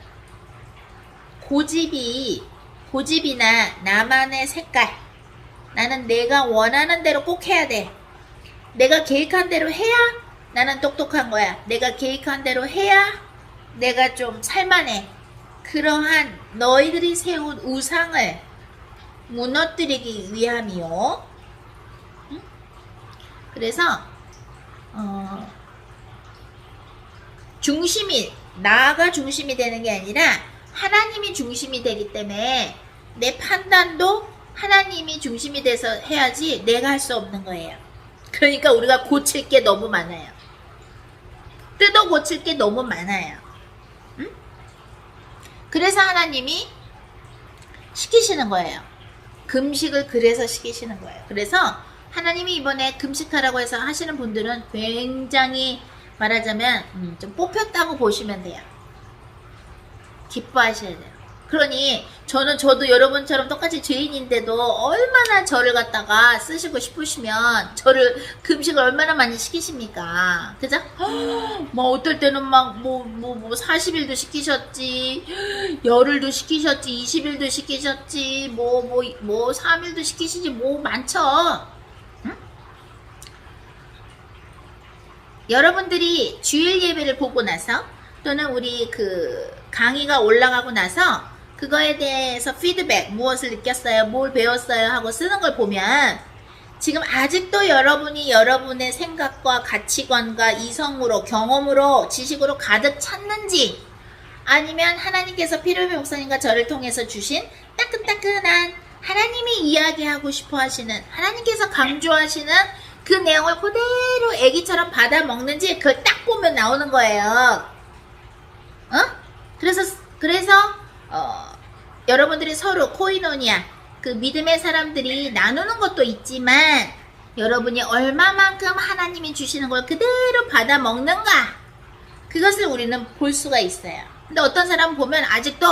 S1: 고집이나 나만의 색깔, 나는 내가 원하는 대로 꼭 해야 돼, 내가 계획한 대로 해야 나는 똑똑한 거야, 내가 계획한 대로 해야 내가 좀 살만해, 그러한 너희들이 세운 우상을 무너뜨리기 위함이요. 응? 그래서 중심이 나가 중심이 되는 게 아니라 하나님이 중심이 되기 때문에 내 판단도 하나님이 중심이 돼서 해야지 내가 할 수 없는 거예요. 그러니까 우리가 고칠 게 너무 많아요. 뜯어 고칠 게 너무 많아요. 응? 그래서 하나님이 시키시는 거예요. 금식을 그래서 시키시는 거예요. 그래서 하나님이 이번에 금식하라고 해서 하시는 분들은 굉장히 말하자면 좀 뽑혔다고 보시면 돼요. 기뻐하셔야 돼요. 그러니 저도 여러분처럼 똑같이 죄인인데도 얼마나 저를 갖다가 쓰시고 싶으시면 저를 금식을 얼마나 많이 시키십니까? 그죠? 뭐 어떨 때는 막 뭐 40일도 시키셨지, 열흘도 시키셨지, 20일도 시키셨지, 뭐 3일도 시키시지, 뭐 많죠. 응? 여러분들이 주일 예배를 보고 나서 또는 우리 그 강의가 올라가고 나서 그거에 대해서 피드백, 무엇을 느꼈어요, 뭘 배웠어요 하고 쓰는 걸 보면 지금 아직도 여러분이 여러분의 생각과 가치관과 이성으로, 경험으로, 지식으로 가득 찼는지 아니면 하나님께서 피로미 목사님과 저를 통해서 주신 따끈따끈한 하나님이 이야기하고 싶어 하시는, 하나님께서 강조하시는 그 내용을 그대로 애기처럼 받아 먹는지 그걸 딱 보면 나오는 거예요. 그래서 여러분들이 서로 코이노니아, 그 믿음의 사람들이 나누는 것도 있지만 여러분이 얼마만큼 하나님이 주시는 걸 그대로 받아 먹는가, 그것을 우리는 볼 수가 있어요. 근데 어떤 사람 보면 아직도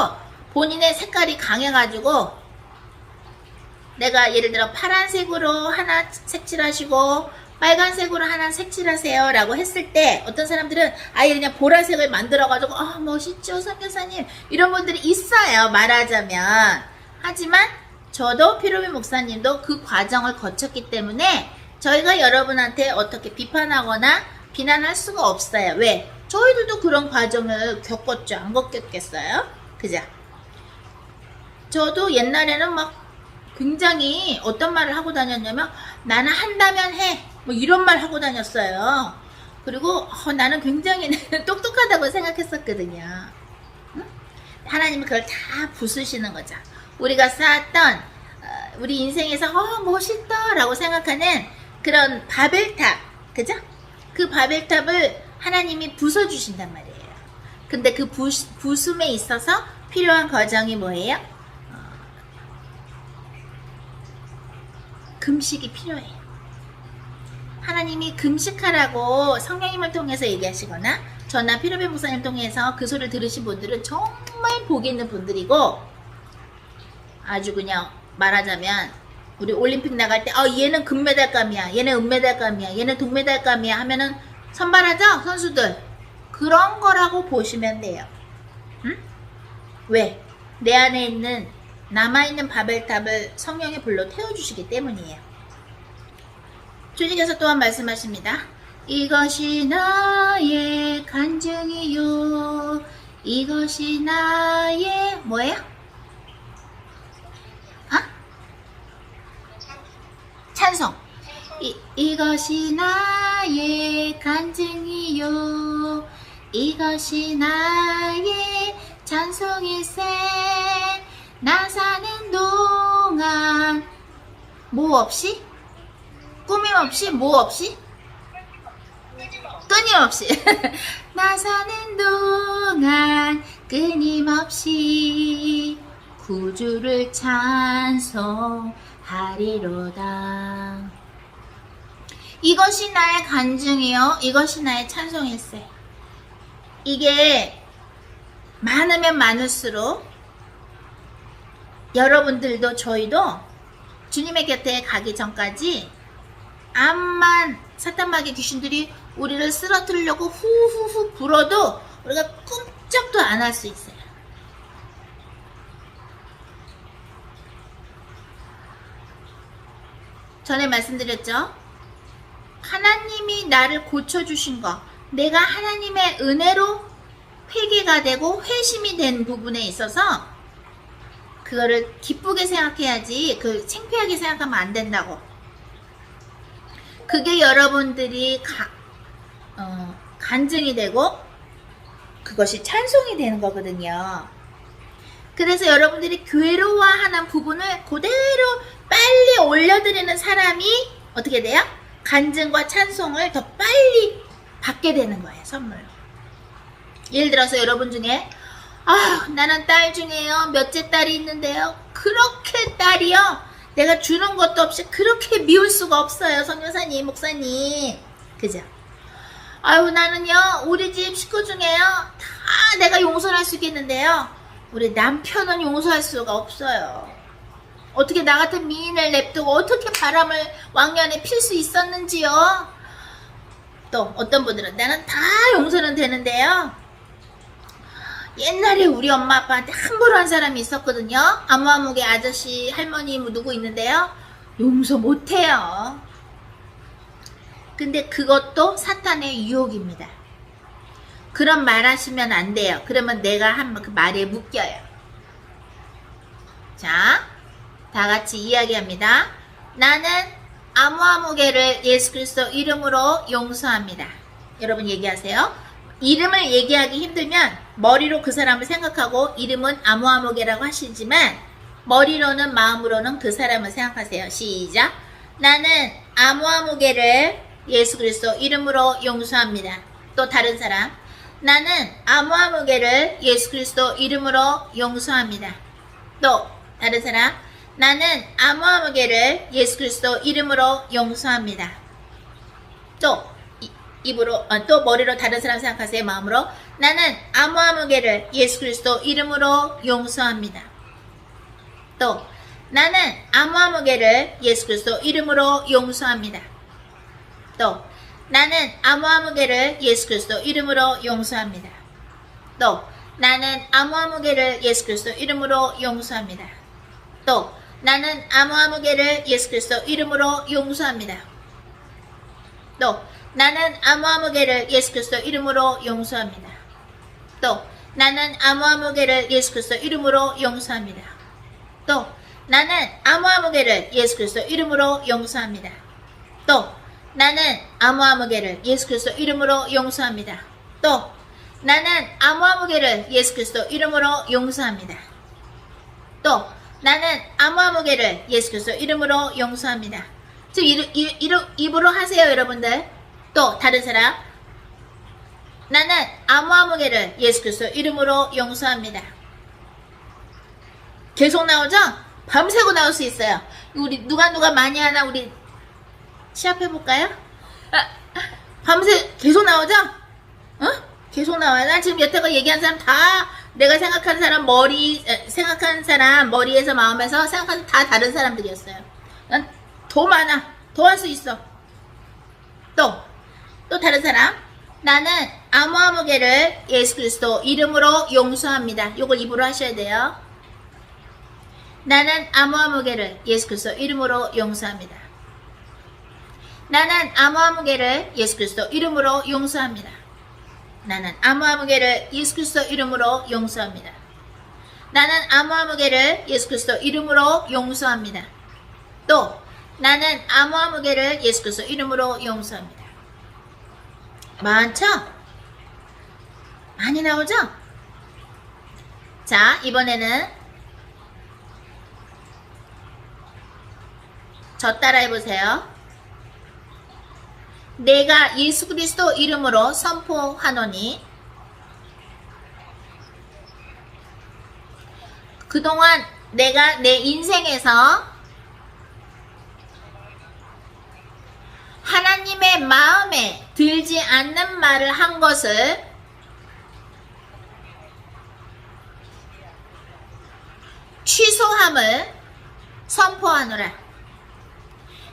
S1: 본인의 색깔이 강해가지고 내가 예를 들어 파란색으로 하나 색칠하시고 빨간색으로 하나 색칠하세요 라고 했을 때 어떤 사람들은 아예 그냥 보라색을 만들어가지고 멋있죠 선교사님, 이런 분들이 있어요, 말하자면. 하지만 저도 피로미 목사님도 그 과정을 거쳤기 때문에 저희가 여러분한테 어떻게 비판하거나 비난할 수가 없어요. 왜? 저희들도 그런 과정을 겪었죠. 안 겪겠어요? 그죠? 저도 옛날에는 막 굉장히 어떤 말을 하고 다녔냐면 나는 한다면 해, 뭐 이런 말 하고 다녔어요. 그리고 나는 굉장히 똑똑하다고 생각했었거든요. 응? 하나님은 그걸 다 부수시는 거죠. 우리가 쌓았던 우리 인생에서 멋있다 라고 생각하는 그런 바벨탑, 그죠? 그 바벨탑을 하나님이 부숴주신단 말이에요. 근데 그 부숨에 있어서 필요한 과정이 뭐예요? 금식이 필요해요. 하나님이 금식하라고 성령님을 통해서 얘기하시거나 저나 피로미 목사님 통해서 그 소리를 들으신 분들은 정말 복이 있는 분들이고, 아주 그냥 말하자면 우리 올림픽 나갈 때 얘는 금메달감이야, 얘는 은메달감이야, 얘는 동메달감이야 하면은 선발하죠 선수들. 그런 거라고 보시면 돼요. 응? 왜? 내 안에 있는 남아있는 바벨탑을 성령의 불로 태워주시기 때문이에요. 주님께서 또한 말씀하십니다. 이것이 나의 간증이요, 이것이 나의 뭐예요? 찬송. 이것이 나의 간증이요, 이것이 나의 찬송일세. 나 사는 동안 뭐 없이? 꾸밈 없이? 뭐 없이? 끊임없이. 나 사는 동안 끊임없이 구주를 찬송하리로다. 이것이 나의 간증이요, 이것이 나의 찬송일세. 이게 많으면 많을수록 여러분들도 저희도 주님의 곁에 가기 전까지 암만 사탄마귀 귀신들이 우리를 쓰러뜨리려고 후후후 불어도 우리가 꿈쩍도 안 할 수 있어요. 전에 말씀드렸죠? 하나님이 나를 고쳐주신 거, 내가 하나님의 은혜로 회개가 되고 회심이 된 부분에 있어서 그거를 기쁘게 생각해야지 그 창피하게 생각하면 안 된다고. 그게 여러분들이 간증이 되고 그것이 찬송이 되는 거거든요. 그래서 여러분들이 괴로워하는 부분을 그대로 빨리 올려드리는 사람이 어떻게 돼요? 간증과 찬송을 더 빨리 받게 되는 거예요, 선물로. 예를 들어서 여러분 중에 나는 딸 중에요 몇째 딸이 있는데요, 그렇게 딸이요 내가 주는 것도 없이 그렇게 미울 수가 없어요, 선교사님, 목사님. 그죠? 나는요 우리 집 식구 중에요 다 내가 용서할 수 있겠는데요, 우리 남편은 용서할 수가 없어요. 어떻게 나 같은 미인을 냅두고 어떻게 바람을 왕년에 필 수 있었는지요. 또 어떤 분들은 나는 다 용서는 되는데요, 옛날에 우리 엄마 아빠한테 함부로 한 사람이 있었거든요. 아무아무개 아저씨 할머니 누구 있는데요, 용서 못해요. 근데 그것도 사탄의 유혹입니다. 그런 말 하시면 안 돼요. 그러면 내가 한 그 말에 묶여요. 자, 다 같이 이야기합니다. 나는 아무아무개를 예수 그리스도 이름으로 용서합니다. 여러분 얘기하세요. 이름을 얘기하기 힘들면 머리로 그 사람을 생각하고 이름은 아무아무개라고 하시지만 머리로는 마음으로는 그 사람을 생각하세요. 시작. 나는 아무아무개를 예수 그리스도 이름으로 용서합니다. 또 다른 사람. 나는 아무아무개를 예수 그리스도 이름으로 용서합니다. 또 다른 사람. 나는 아무아무개를 예수 그리스도 이름으로 용서합니다. 또 입으로 또 머리로 다른 사람 생각하세요. 마음으로. 나는 아무아무개를 예수 그리스도 이름으로 용서합니다. 또 나는 아무아무개를 예수 그리스도 이름으로 용서합니다. 또 나는 아무아무개를 예수 그리스도 이름으로 용서합니다. 또 나는 아무아무개를 예수 그리스도 이름으로 용서합니다. 또 나는 아무아무개를 예수 그리스도 이름으로 용서합니다. 또 나는 아무아무개를 예수 그리스도 이름으로 용서합니다. 또 나는 아무아무개를 예수 그리스도 이름으로 용서합니다. 또 나는 아무아무개를 예수 그리스도 이름으로 용서합니다. 또 나는 아무아무개를 예수 그리스도 이름으로 용서합니다. 또 나는 아무아무개를 예수 그리스도 이름으로 용서합니다. 또 나는 아무아무개를 예수 그리스도 이름으로 용서합니다. 지금 입으로 하세요, 여러분들. 또 다른 사람. 나는 아무아무개를 예수 그리스도 이름으로 용서합니다. 계속 나오죠? 밤새고 나올 수 있어요. 우리 누가 많이 하나 우리 시합해볼까요? 밤새 계속 나오죠? 계속 나와요. 난 지금 여태껏 얘기한 사람 다 내가 생각한 사람 머리에서 마음에서 생각한 다 다른 사람들이었어요. 난 더 많아. 더 할 수 있어. 또 다른 사람. 나는 아무아무개를 예수 그리스도 이름으로 용서합니다. 요걸 입으로 하셔야 돼요. 나는 아무아무개를 예수 그리스도 이름으로 용서합니다. 나는 아무아무개를 예수 그리스도 이름으로 용서합니다. 나는 아무아무개를 예수 그리스도 이름으로 용서합니다. 나는 아무아무개를 예수 그리스도 이름으로 용서합니다. 또 나는 아무아무개를 예수 그리스도 이름으로 용서합니다. 많죠? 많이 나오죠? 자, 이번에는 저 따라해 보세요. 내가 예수 그리스도 이름으로 선포하노니 그동안 내가 내 인생에서 하나님의 마음에 들지 않는 말을 한 것을 취소함을 선포하노라.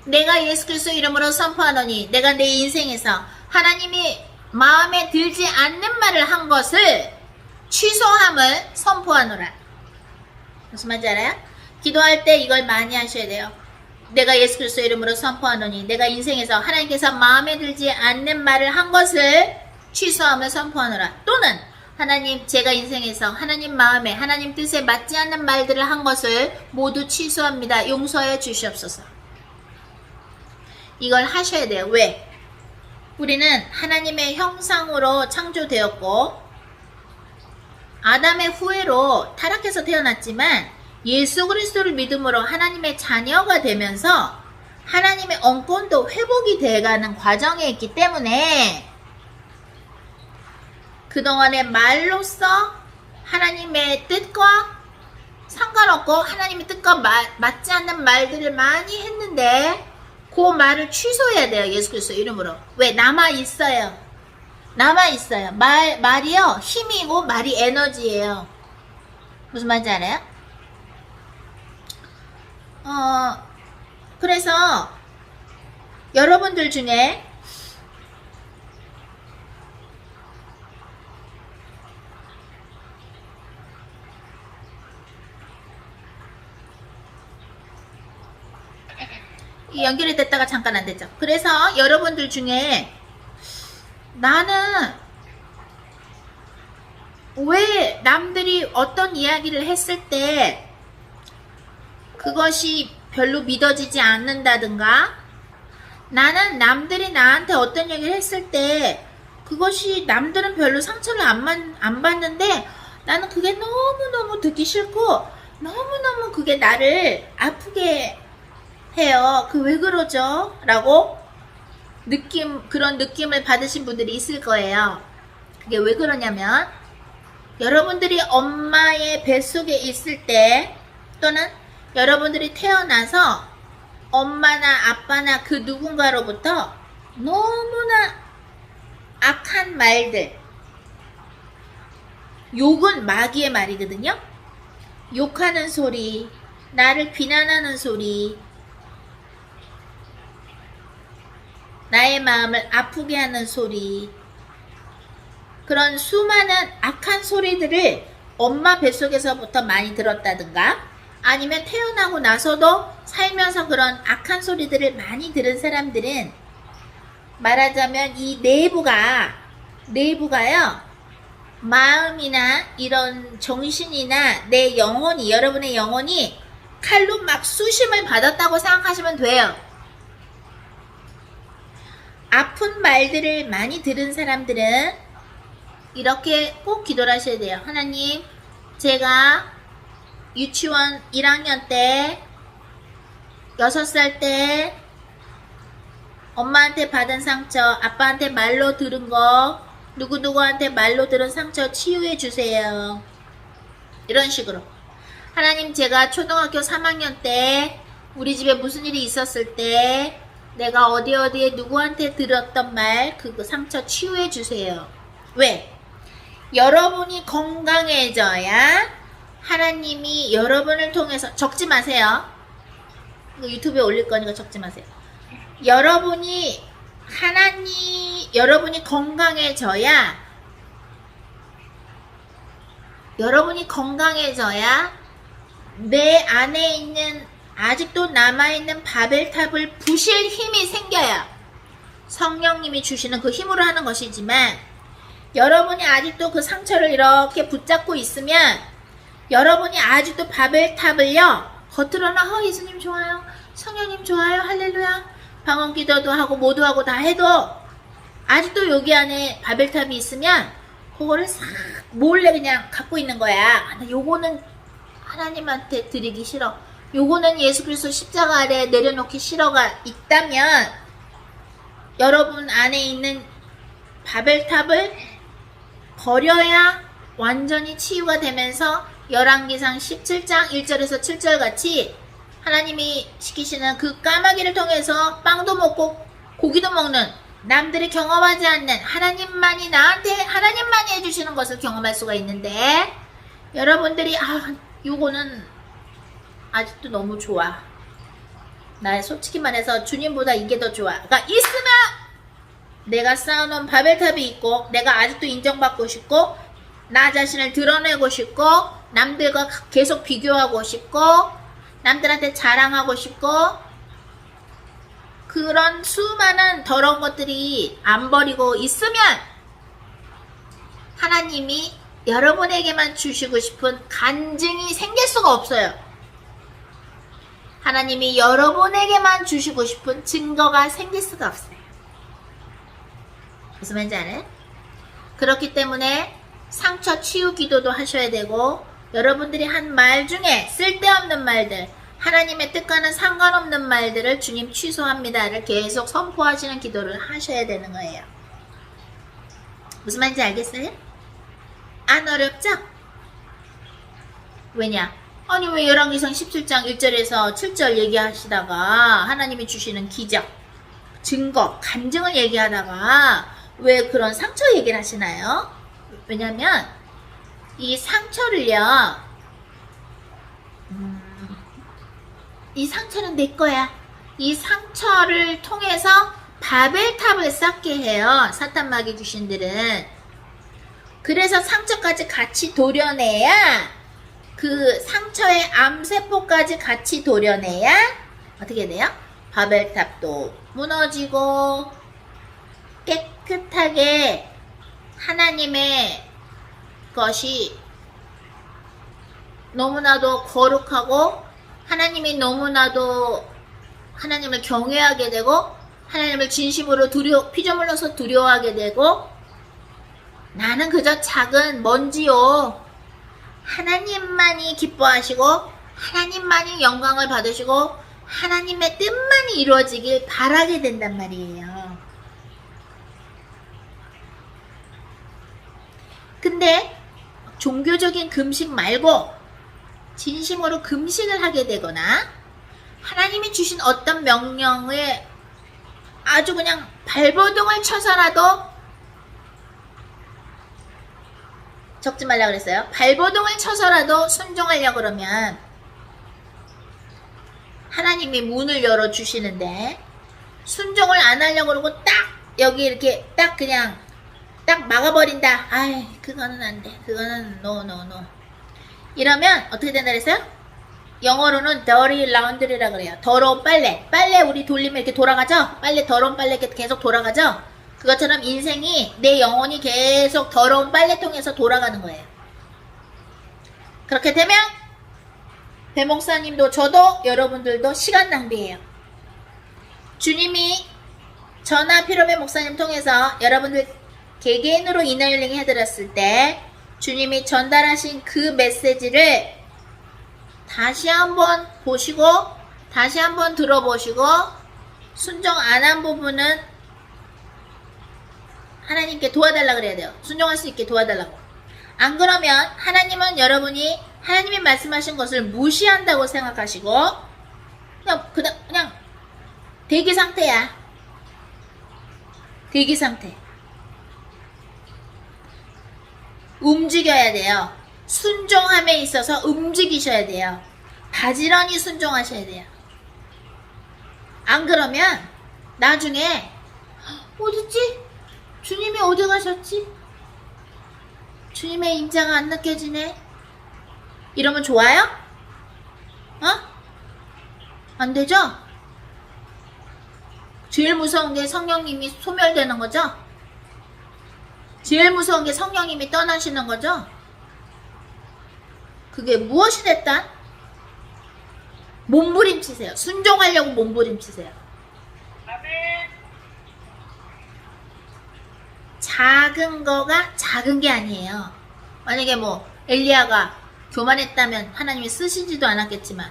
S1: 내가 예수 그리스도 이름으로 선포하노니 내가 내 인생에서 하나님이 마음에 들지 않는 말을 한 것을 취소함을 선포하노라. 무슨 말인지 알아요? 기도할 때 이걸 많이 하셔야 돼요. 내가 예수 그리스도 이름으로 선포하노니 내가 인생에서 하나님께서 마음에 들지 않는 말을 한 것을 취소함을 선포하노라. 또는 하나님, 제가 인생에서 하나님 마음에 하나님 뜻에 맞지 않는 말들을 한 것을 모두 취소합니다. 용서해 주시옵소서. 이걸 하셔야 돼요. 왜? 우리는 하나님의 형상으로 창조되었고 아담의 후예로 타락해서 태어났지만 예수 그리스도를 믿음으로 하나님의 자녀가 되면서 하나님의 언권도 회복이 돼가는 과정에 있기 때문에 그동안의 말로써 하나님의 뜻과 상관없고 하나님의 뜻과 맞지 않는 말들을 많이 했는데 그 말을 취소해야 돼요. 예수 그리스도 이름으로. 왜? 남아있어요. 남아있어요. 말이요. 힘이고 말이 에너지예요. 무슨 말인지 알아요? 그래서 여러분들 중에 연결이 됐다가 잠깐 안 됐죠. 그래서 여러분들 중에 나는 왜 남들이 어떤 이야기를 했을 때 그것이 별로 믿어지지 않는다든가 나는 남들이 나한테 어떤 얘기를 했을 때 그것이 남들은 별로 상처를 안 받는데 나는 그게 너무너무 듣기 싫고 너무너무 그게 나를 아프게 해요. 그 왜 그러죠? 라고 그런 느낌을 받으신 분들이 있을 거예요. 그게 왜 그러냐면 여러분들이 엄마의 뱃속에 있을 때 또는 여러분들이 태어나서 엄마나 아빠나 그 누군가로부터 너무나 악한 말들, 욕은 마귀의 말이거든요. 욕하는 소리, 나를 비난하는 소리, 나의 마음을 아프게 하는 소리, 그런 수많은 악한 소리들을 엄마 뱃속에서부터 많이 들었다든가 아니면 태어나고 나서도 살면서 그런 악한 소리들을 많이 들은 사람들은 말하자면 이 내부가요 마음이나 이런 정신이나 내 영혼이 여러분의 영혼이 칼로 막 수심을 받았다고 생각하시면 돼요. 아픈 말들을 많이 들은 사람들은 이렇게 꼭 기도를 하셔야 돼요. 하나님, 제가 유치원 1학년 때 6살 때 엄마한테 받은 상처, 아빠한테 말로 들은 거, 누구누구한테 말로 들은 상처 치유해 주세요. 이런 식으로. 하나님, 제가 초등학교 3학년 때 우리 집에 무슨 일이 있었을 때 내가 어디에 누구한테 들었던 말, 그 상처 치유해 주세요. 왜? 여러분이 건강해져야 하나님이 여러분을 통해서, 적지 마세요. 이거 유튜브에 올릴 거니까 적지 마세요. 여러분이 건강해져야 내 안에 있는 아직도 남아있는 바벨탑을 부실 힘이 생겨요. 성령님이 주시는 그 힘으로 하는 것이지만 여러분이 아직도 그 상처를 이렇게 붙잡고 있으면 여러분이 아직도 바벨탑을요 겉으로는 예수님 좋아요, 성령님 좋아요, 할렐루야, 방언기도도 하고 모두 하고 다 해도 아직도 여기 안에 바벨탑이 있으면 그거를 싹 몰래 그냥 갖고 있는 거야. 나 요거는 하나님한테 드리기 싫어, 요거는 예수 그리스도 십자가 아래 내려놓기 싫어가 있다면 여러분 안에 있는 바벨탑을 버려야 완전히 치유가 되면서 열왕기상 17장 1절에서 7절 같이 하나님이 시키시는 그 까마귀를 통해서 빵도 먹고 고기도 먹는, 남들이 경험하지 않는 하나님만이 해주시는 것을 경험할 수가 있는데 여러분들이 요거는 아직도 너무 좋아, 나 솔직히 말해서 주님보다 이게 더 좋아, 그러니까 있으면 내가 쌓아놓은 바벨탑이 있고 내가 아직도 인정받고 싶고 나 자신을 드러내고 싶고 남들과 계속 비교하고 싶고 남들한테 자랑하고 싶고 그런 수많은 더러운 것들이 안 버리고 있으면 하나님이 여러분에게만 주시고 싶은 간증이 생길 수가 없어요. 하나님이 여러분에게만 주시고 싶은 증거가 생길 수가 없어요. 무슨 말인지 알아요? 그렇기 때문에 상처 치유 기도도 하셔야 되고, 여러분들이 한 말 중에 쓸데없는 말들, 하나님의 뜻과는 상관없는 말들을 주님 취소합니다를 계속 선포하시는 기도를 하셔야 되는 거예요. 무슨 말인지 알겠어요? 안 어렵죠? 왜냐? 아니 왜 열왕기상 17장 1절에서 7절 얘기하시다가 하나님이 주시는 기적, 증거, 간증을 얘기하다가 왜 그런 상처 얘기를 하시나요? 왜냐면 이 상처를요, 이 상처는 내 거야. 이 상처를 통해서 바벨탑을 쌓게 해요, 사탄 마귀 귀신들은. 그래서 상처까지 같이 도려내야, 그 상처의 암세포까지 같이 도려내야 어떻게 돼요? 바벨탑도 무너지고 깨끗하게 하나님의 것이 너무나도 거룩하고, 하나님이 너무나도 하나님을 경외하게 되고, 하나님을 진심으로 피조 흘려서 두려워하게 되고, 나는 그저 작은 먼지요, 하나님만이 기뻐하시고 하나님만이 영광을 받으시고 하나님의 뜻만이 이루어지길 바라게 된단 말이에요. 근데 종교적인 금식 말고 진심으로 금식을 하게 되거나, 하나님이 주신 어떤 명령에 아주 그냥 발버둥을 쳐서라도, 적지 말라 그랬어요. 발버둥을 쳐서라도 순종하려고 그러면 하나님이 문을 열어주시는데, 순종을 안 하려고 그러고 딱 여기 이렇게 딱 그냥 딱 막아버린다. 아이, 그거는 안 돼. 그거는 no. 이러면 어떻게 된다 그랬어요? 영어로는 dirty laundry라 그래요. 더러운 빨래. 빨래 우리 돌리면 이렇게 돌아가죠? 빨래, 더러운 빨래 이렇게 계속 돌아가죠? 그것처럼 인생이, 내 영혼이 계속 더러운 빨래통에서 돌아가는 거예요. 그렇게 되면 배목사님도 저도 여러분들도 시간 낭비예요. 주님이 저나 피로배 목사님 통해서 여러분들 개개인으로 이너힐링 해드렸을 때 주님이 전달하신 그 메시지를 다시 한번 보시고, 다시 한번 들어보시고, 순종 안 한 부분은 하나님께 도와달라 그래야 돼요. 순종할 수 있게 도와달라고. 안 그러면 하나님은 여러분이 하나님이 말씀하신 것을 무시한다고 생각하시고 그냥 대기 상태야. 대기 상태. 움직여야 돼요. 순종함에 있어서 움직이셔야 돼요. 바지런히 순종하셔야 돼요. 안 그러면 나중에 어딨지? 주님이 어디 가셨지? 주님의 임재가 안 느껴지네? 이러면 좋아요? 어? 안 되죠? 제일 무서운 게 성령님이 소멸되는 거죠? 제일 무서운 게 성령님이 떠나시는 거죠? 그게 무엇이 됐다? 몸부림치세요. 순종하려고 몸부림치세요.
S2: 아멘.
S1: 작은 거가 작은 게 아니에요. 만약에 뭐 엘리야가 교만했다면 하나님이 쓰시지도 않았겠지만,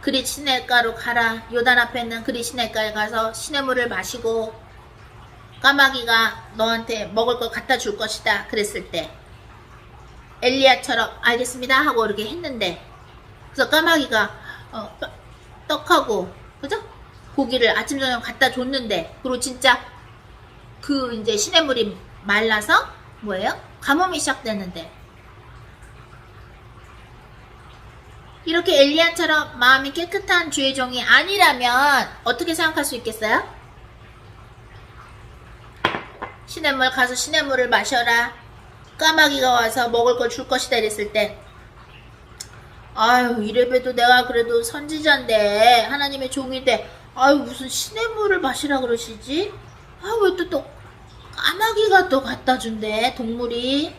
S1: 그리 시냇가로 가라. 요단 앞에 있는 그리 시냇가에 가서 시냇물을 마시고 까마귀가 너한테 먹을 걸 갖다 줄 것이다 그랬을 때 엘리야처럼 알겠습니다 하고 이렇게 했는데, 그래서 까마귀가 떡하고 그죠? 고기를 아침 저녁 갖다 줬는데, 그리고 진짜 그 이제 시냇물이 말라서 뭐예요? 가뭄이 시작되는데, 이렇게 엘리야처럼 마음이 깨끗한 주의 종이 아니라면 어떻게 생각할 수 있겠어요? 시냇물 가서 시냇물을 마셔라. 까마귀가 와서 먹을 걸 줄 것이다 이랬을 때, 아유 이래봬도 내가 그래도 선지자인데 하나님의 종인데 아유 무슨 시냇물을 마시라 그러시지? 아 왜 또 까마귀가 또 갖다 준대. 동물이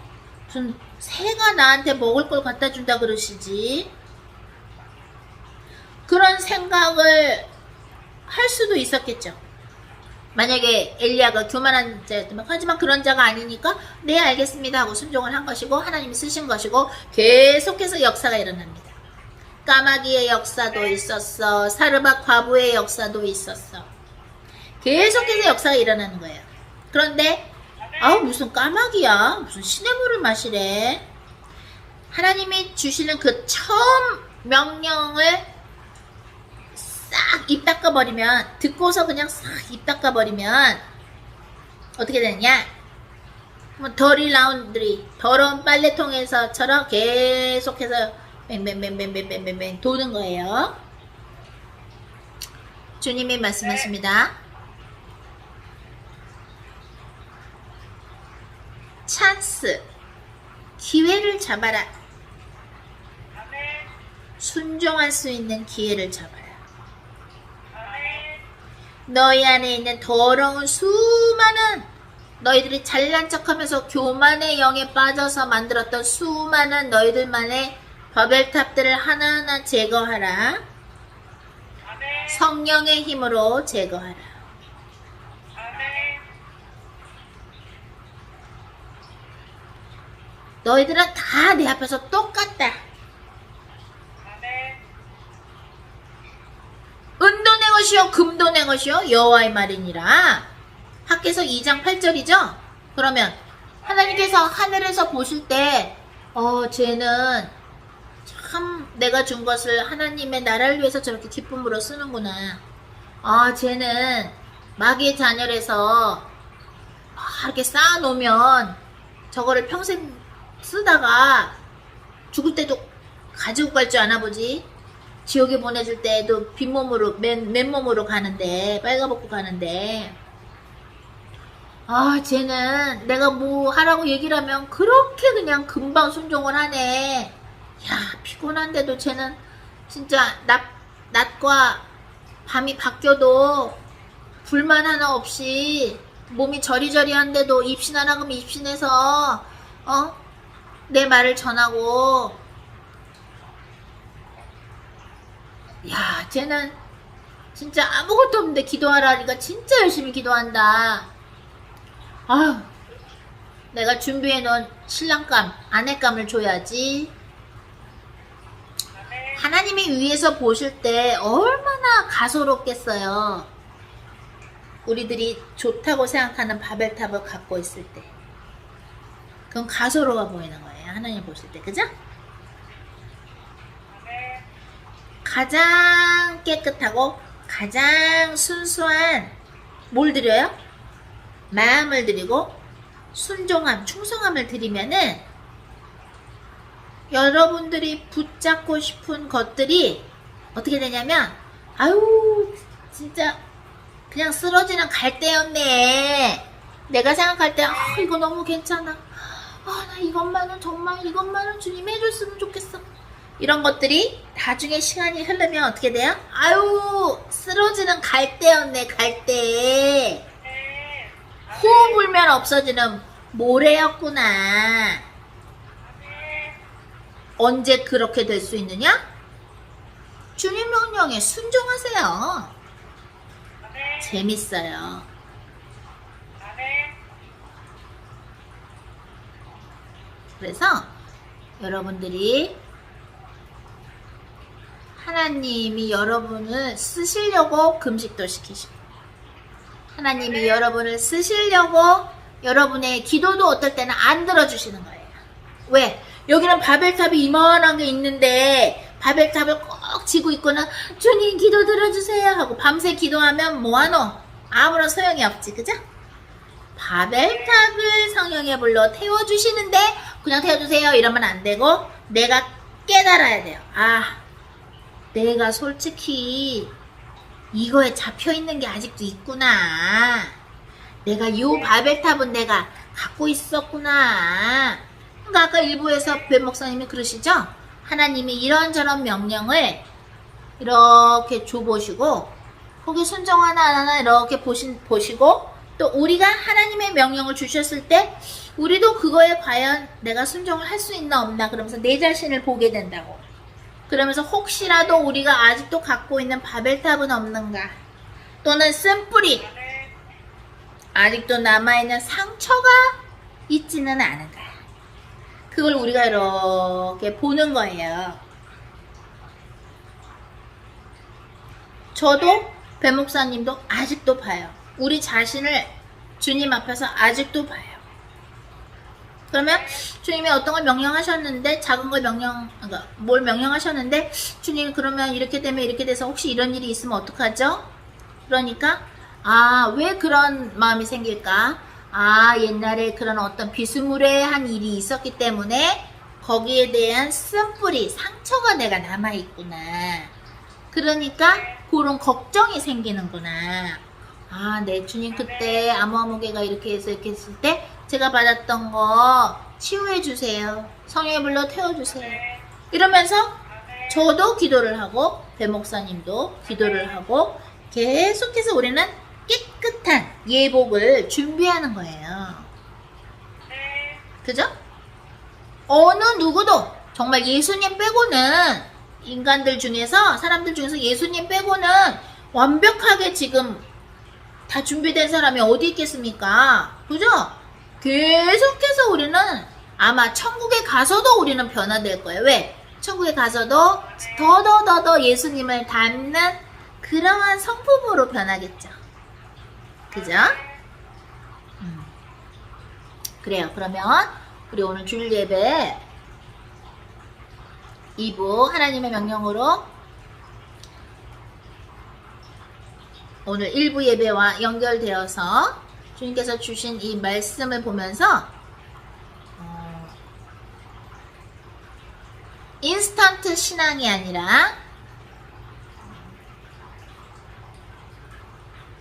S1: 무슨 새가 나한테 먹을 걸 갖다 준다 그러시지? 그런 생각을 할 수도 있었겠죠. 만약에 엘리야가 교만한 자였다면, 하지만 그런 자가 아니니까 네 알겠습니다 하고 순종을 한 것이고 하나님이 쓰신 것이고 계속해서 역사가 일어납니다. 까마귀의 역사도 있었어. 사르밧 과부의 역사도 있었어. 계속해서 역사가 일어나는 거예요. 그런데 무슨 까마귀야, 무슨 시냇물을 마시래. 하나님이 주시는 그 처음 명령을 싹 입 닦아버리면, 듣고서 그냥 싹 입 닦아버리면 어떻게 되느냐, 더리 라운드리, 더러운 빨래통에서처럼 계속해서 뱅뱅뱅뱅뱅뱅뱅 도는 거예요. 주님이 말씀하십니다. 찬스, 기회를 잡아라. 순종할 수 있는 기회를 잡아라. 너희 안에 있는 더러운 수많은, 너희들이 잘난 척하면서 교만의 영에 빠져서 만들었던 수많은 너희들만의 바벨탑들을 하나하나 제거하라. 성령의 힘으로 제거하라. 너희들은 다 내 앞에서 똑같다. 은도 내 것이요 금도 내 것이요 여호와의 말이니라. 학개서 2장 8절이죠. 그러면 하나님께서 하늘에서 보실 때 쟤는 참 내가 준 것을 하나님의 나라를 위해서 저렇게 기쁨으로 쓰는구나. 쟤는 마귀의 자녀라서 이렇게 쌓아놓으면 저거를 평생 쓰다가 죽을 때도 가지고 갈 줄 아나 보지. 지옥에 보내줄 때도 빈몸으로 맨몸으로 가는데, 빨가벗고 가는데, 쟤는 내가 뭐 하라고 얘기를 하면 그렇게 그냥 금방 순종을 하네. 야, 피곤한데도 쟤는 진짜 낮과 밤이 바뀌어도 불만 하나 없이 몸이 저리저리한데도 입신하라 그러면 입신해서 내 말을 전하고, 야, 쟤는 진짜 아무것도 없는데 기도하라니까 진짜 열심히 기도한다. 내가 준비해놓은 신랑감, 아내감을 줘야지. 하나님이 위에서 보실 때 얼마나 가소롭겠어요. 우리들이 좋다고 생각하는 바벨탑을 갖고 있을 때. 그건 가소로워 보이는 거예요. 하나님 보실 때. 그죠? 가장 깨끗하고 가장 순수한 뭘 드려요? 마음을 드리고 순종함, 충성함을 드리면은 여러분들이 붙잡고 싶은 것들이 어떻게 되냐면, 진짜 그냥 쓰러지는 갈대였네. 내가 생각할 때 이거 너무 괜찮아. 나 이것만은 정말 이것만은 주님 해줬으면 좋겠어. 이런 것들이 나중에 시간이 흐르면 어떻게 돼요? 쓰러지는 갈대였네, 갈대. 호흡 불면 없어지는 모래였구나. 언제 그렇게 될 수 있느냐? 주님 명령에 순종하세요. 재밌어요. 그래서 여러분들이 하나님이 여러분을 쓰시려고 금식도 시키시고, 하나님이 여러분을 쓰시려고 여러분의 기도도 어떨 때는 안 들어주시는 거예요. 왜? 여기는 바벨탑이 이만한 게 있는데 바벨탑을 꼭 지고 있거나 주님 기도 들어주세요 하고 밤새 기도하면 뭐하노? 아무런 소용이 없지. 그죠? 바벨탑을 성령의 불로 태워주시는데 그냥 태워주세요 이러면 안 되고, 내가 깨달아야 돼요. 내가 솔직히 이거에 잡혀있는 게 아직도 있구나. 내가 이 바벨탑은 내가 갖고 있었구나. 그러니까 아까 일부에서 벤 목사님이 그러시죠? 하나님이 이런저런 명령을 이렇게 줘보시고 거기 순종 하나 이렇게 보시고 또 우리가 하나님의 명령을 주셨을 때 우리도 그거에 과연 내가 순종을 할 수 있나 없나 그러면서 내 자신을 보게 된다고. 그러면서 혹시라도 우리가 아직도 갖고 있는 바벨탑은 없는가, 또는 쓴뿌리 아직도 남아있는 상처가 있지는 않은가, 그걸 우리가 이렇게 보는 거예요. 저도 배 목사님도 아직도 봐요. 우리 자신을 주님 앞에서 아직도 봐요. 그러면 주님이 어떤 걸 명령하셨는데, 작은 걸 그러니까 뭘 명령하셨는데, 주님 그러면 이렇게 되면 이렇게 돼서 혹시 이런 일이 있으면 어떡하죠? 그러니까 왜 그런 마음이 생길까? 옛날에 그런 어떤 비스무리한 일이 있었기 때문에 거기에 대한 쓴뿌리, 상처가 내가 남아있구나. 그러니까 그런 걱정이 생기는구나. 네, 주님 그때 아무개가 이렇게 해서 이렇게 했을 때 제가 받았던 거 치유해 주세요. 성령의 불로 태워주세요. 이러면서 저도 기도를 하고 배 목사님도 기도를 하고 계속해서 우리는 깨끗한 예복을 준비하는 거예요. 그죠? 어느 누구도 정말 예수님 빼고는, 인간들 중에서, 사람들 중에서 예수님 빼고는 완벽하게 지금 다 준비된 사람이 어디 있겠습니까? 그죠? 계속해서 우리는 아마 천국에 가서도 우리는 변화될 거예요. 왜? 천국에 가서도 더 예수님을 닮는 그러한 성품으로 변하겠죠. 그죠? 그래요. 그러면 우리 오늘 주일 예배 2부 하나님의 명령으로 오늘 1부 예배와 연결되어서 주님께서 주신 이 말씀을 보면서 인스턴트 신앙이 아니라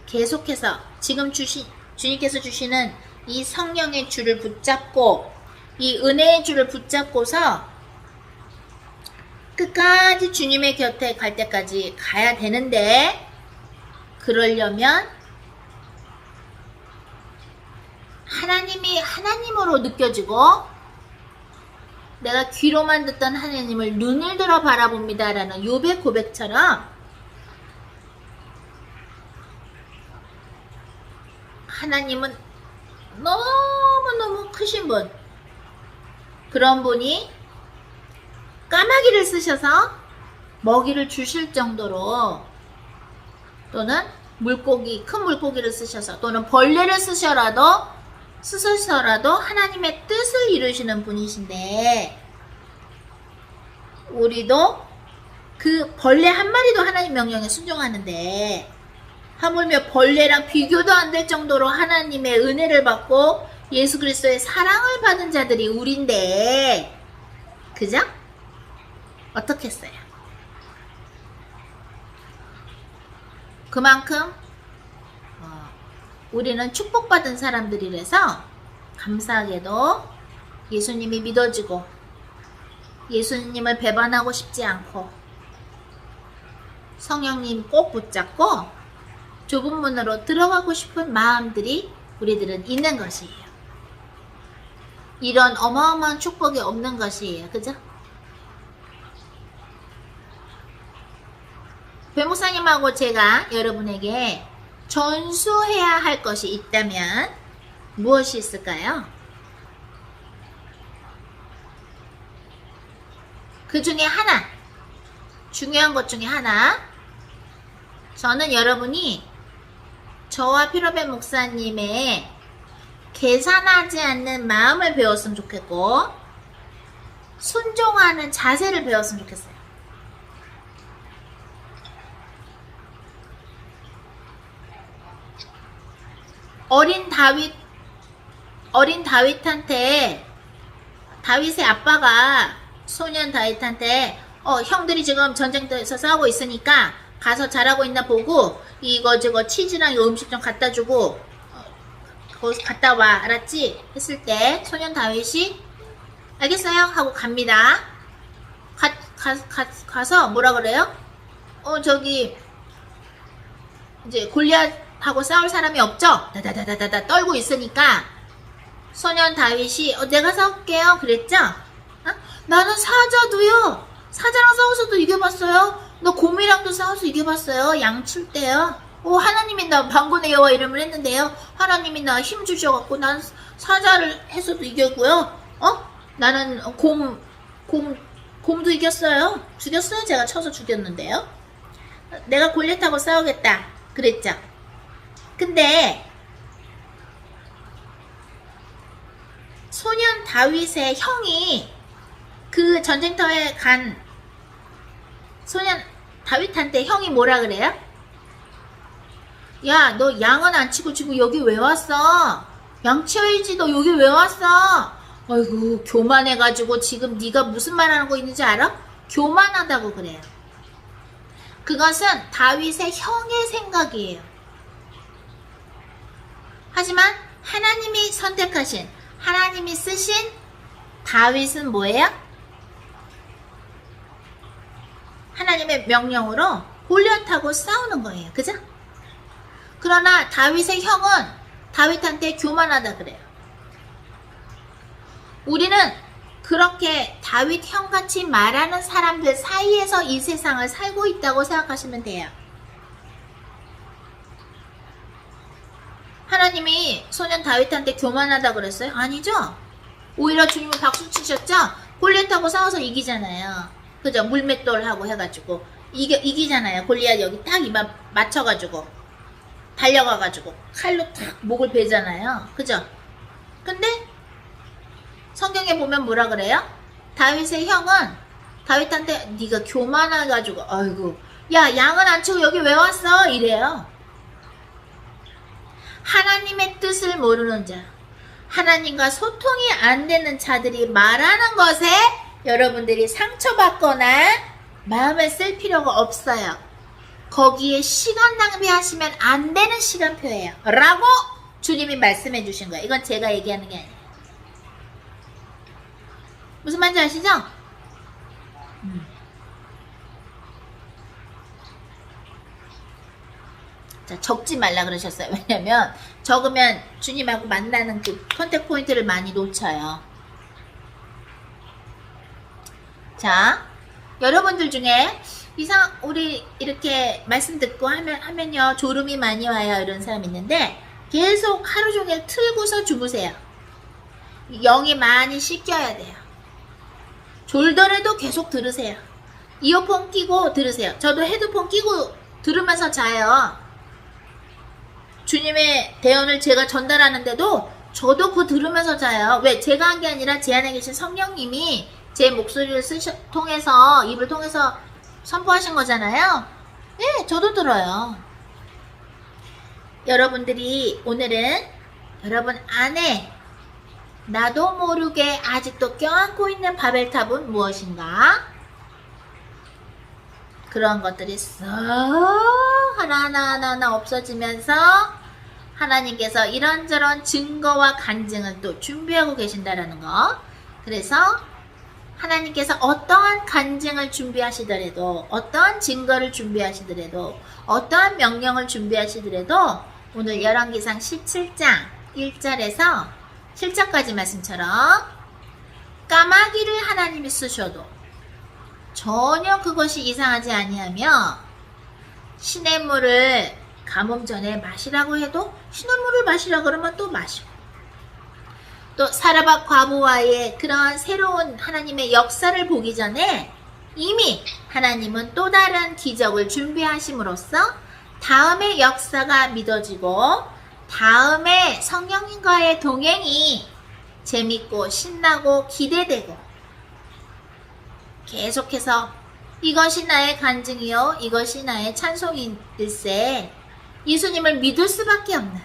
S1: 계속해서 지금 주님께서 주시는 이 성령의 줄을 붙잡고, 이 은혜의 줄을 붙잡고서 끝까지 주님의 곁에 갈 때까지 가야 되는데, 그러려면 하나님이 하나님으로 느껴지고 내가 귀로만 듣던 하나님을 눈을 들어 바라봅니다 라는 욥의 고백처럼 하나님은 너무너무 크신 분, 그런 분이 까마귀를 쓰셔서 먹이를 주실 정도로, 또는 큰 물고기를 쓰셔서, 또는 벌레를 쓰셔서라도 하나님의 뜻을 이루시는 분이신데, 우리도 그 벌레 한 마리도 하나님 명령에 순종하는데, 하물며 벌레랑 비교도 안 될 정도로 하나님의 은혜를 받고 예수 그리스도의 사랑을 받은 자들이 우린데, 그죠? 어떻겠어요? 그만큼 우리는 축복받은 사람들이라서 감사하게도 예수님이 믿어지고 예수님을 배반하고 싶지 않고 성령님 꼭 붙잡고 좁은 문으로 들어가고 싶은 마음들이 우리들은 있는 것이에요. 이런 어마어마한 축복이 없는 것이에요. 그죠? 배 목사님하고 제가 여러분에게 전수해야 할 것이 있다면 무엇이 있을까요? 그 중에 하나, 중요한 것 중에 하나, 저는 여러분이 저와 피로배 목사님의 계산하지 않는 마음을 배웠으면 좋겠고, 순종하는 자세를 배웠으면 좋겠어요. 어린 다윗한테, 다윗의 아빠가 소년 다윗한테 형들이 지금 전쟁터에서 싸우고 있으니까 가서 잘하고 있나 보고 이거 저거 치즈랑 이 음식 좀 갖다 주고 거기서 갔다 와, 알았지? 했을 때 소년 다윗이 알겠어요 하고 갑니다. 가서 뭐라 그래요? 저기 이제 골리앗 하고 싸울 사람이 없죠? 다다다다다 떨고 있으니까 소년 다윗이 내가 싸울게요 그랬죠? 나는 사자도요. 사자랑 싸워서도 이겨봤어요. 너 곰이랑도 싸워서 이겨봤어요. 양칠 때요. 하나님이 나 방군의 여호와 이름을 했는데요. 하나님이 나 힘 주셔갖고 난 사자를 해서도 이겼고요. 나는 곰도 이겼어요. 죽였어요. 제가 쳐서 죽였는데요. 내가 골리앗하고 싸우겠다 그랬죠. 근데 소년 다윗의 형이 그 전쟁터에 간 소년 다윗한테 형이 뭐라 그래요? 야, 너 양은 안 치고 지금 여기 왜 왔어? 양 치어야지. 너 여기 왜 왔어? 아이고 교만해가지고 지금 네가 무슨 말하는 거 있는지 알아? 교만하다고 그래요. 그것은 다윗의 형의 생각이에요. 하지만 하나님이 선택하신, 하나님이 쓰신 다윗은 뭐예요? 하나님의 명령으로 골리앗하고 싸우는 거예요. 그죠? 그러나 다윗의 형은 다윗한테 교만하다 그래요. 우리는 그렇게 다윗 형같이 말하는 사람들 사이에서 이 세상을 살고 있다고 생각하시면 돼요. 하나님이 소년 다윗한테 교만하다 그랬어요? 아니죠? 오히려 주님은 박수 치셨죠? 골리앗하고 싸워서 이기잖아요. 그죠? 물맷돌하고 해가지고 이기잖아요. 골리앗 여기 딱 이마 맞춰가지고 달려가가지고 칼로 탁 목을 베잖아요. 그죠? 근데 성경에 보면 뭐라 그래요? 다윗의 형은 다윗한테 네가 교만해가지고 아이고 야 양은 안 치고 여기 왜 왔어? 이래요. 하나님의 뜻을 모르는 자, 하나님과 소통이 안 되는 자들이 말하는 것에 여러분들이 상처받거나 마음을 쓸 필요가 없어요. 거기에 시간 낭비하시면 안 되는 시간표예요. 라고 주님이 말씀해 주신 거예요. 이건 제가 얘기하는 게 아니에요. 무슨 말인지 아시죠? 자, 적지 말라 그러셨어요. 왜냐면 적으면 주님하고 만나는 그 컨택 포인트를 많이 놓쳐요. 자, 여러분들 중에 우리 이렇게 말씀 듣고 하면요 졸음이 많이 와요 이런 사람 있는데 계속 하루 종일 틀고서 주무세요. 영이 많이 씻겨야 돼요. 졸더라도 계속 들으세요. 이어폰 끼고 들으세요. 저도 헤드폰 끼고 들으면서 자요. 주님의 대언을 제가 전달하는데도 저도 그거 들으면서 자요. 왜? 제가 한 게 아니라 제 안에 계신 성령님이 제 목소리를 통해서 입을 통해서 선포하신 거잖아요. 네, 저도 들어요. 여러분들이 오늘은 여러분 안에 나도 모르게 아직도 껴안고 있는 바벨탑은 무엇인가? 그런 것들이 쏙 하나하나 없어지면서 하나님께서 이런저런 증거와 간증을 또 준비하고 계신다라는 거. 그래서 하나님께서 어떠한 간증을 준비하시더라도, 어떠한 증거를 준비하시더라도, 어떠한 명령을 준비하시더라도 오늘 열왕기상 17장 1절에서 7절까지 말씀처럼 까마귀를 하나님이 쓰셔도 전혀 그것이 이상하지 아니하며 시냇물을 가뭄 전에 마시라고 해도 시냇물을 마시라 그러면 또 마시고, 또 사라밧 과부와의 그러한 새로운 하나님의 역사를 보기 전에 이미 하나님은 또 다른 기적을 준비하심으로써 다음의 역사가 믿어지고 다음에 성령님과의 동행이 재밌고 신나고 기대되고 계속해서 이것이 나의 간증이요 이것이 나의 찬송일세 예수님을 믿을 수밖에 없는,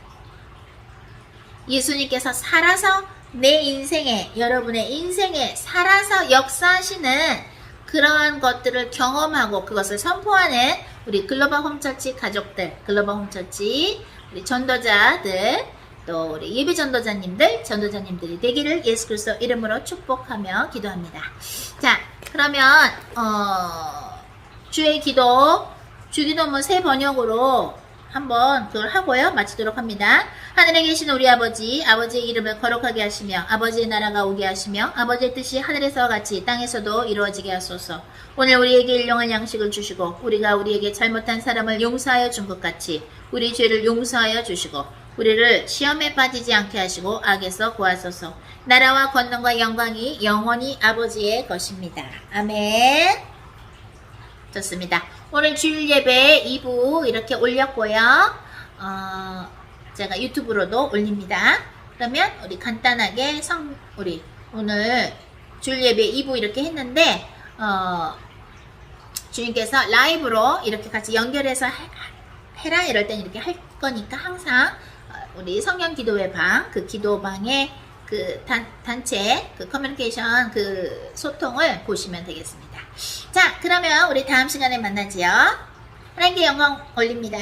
S1: 예수님께서 살아서 내 인생에, 여러분의 인생에 살아서 역사하시는 그러한 것들을 경험하고 그것을 선포하는 우리 글로벌 홈처치 가족들, 글로벌 홈처치 우리 전도자들, 또 우리 예배 전도자님들이 되기를 예수 그리스도 이름으로 축복하며 기도합니다. 자, 그러면 주의 기도, 주기도문 새 번역으로 한번 그걸 하고요. 마치도록 합니다. 하늘에 계신 우리 아버지, 아버지의 이름을 거룩하게 하시며 아버지의 나라가 오게 하시며 아버지의 뜻이 하늘에서와 같이 땅에서도 이루어지게 하소서. 오늘 우리에게 일용할 양식을 주시고 우리가 우리에게 잘못한 사람을 용서하여 준 것 같이 우리 죄를 용서하여 주시고 우리를 시험에 빠지지 않게 하시고 악에서 구하소서. 나라와 권능과 영광이 영원히 아버지의 것입니다. 아멘. 좋습니다. 오늘 주일 예배 2부 이렇게 올렸고요. 제가 유튜브로도 올립니다. 그러면 우리 간단하게 우리 오늘 주일 예배 2부 이렇게 했는데 주님께서 라이브로 이렇게 같이 연결해서 해라 이럴 땐 이렇게 할 거니까 항상 우리 성령 기도회 방, 그 기도방의 그 단체, 그 커뮤니케이션 그 소통을 보시면 되겠습니다. 자, 그러면 우리 다음 시간에 만나지요. 하나님께 영광 올립니다.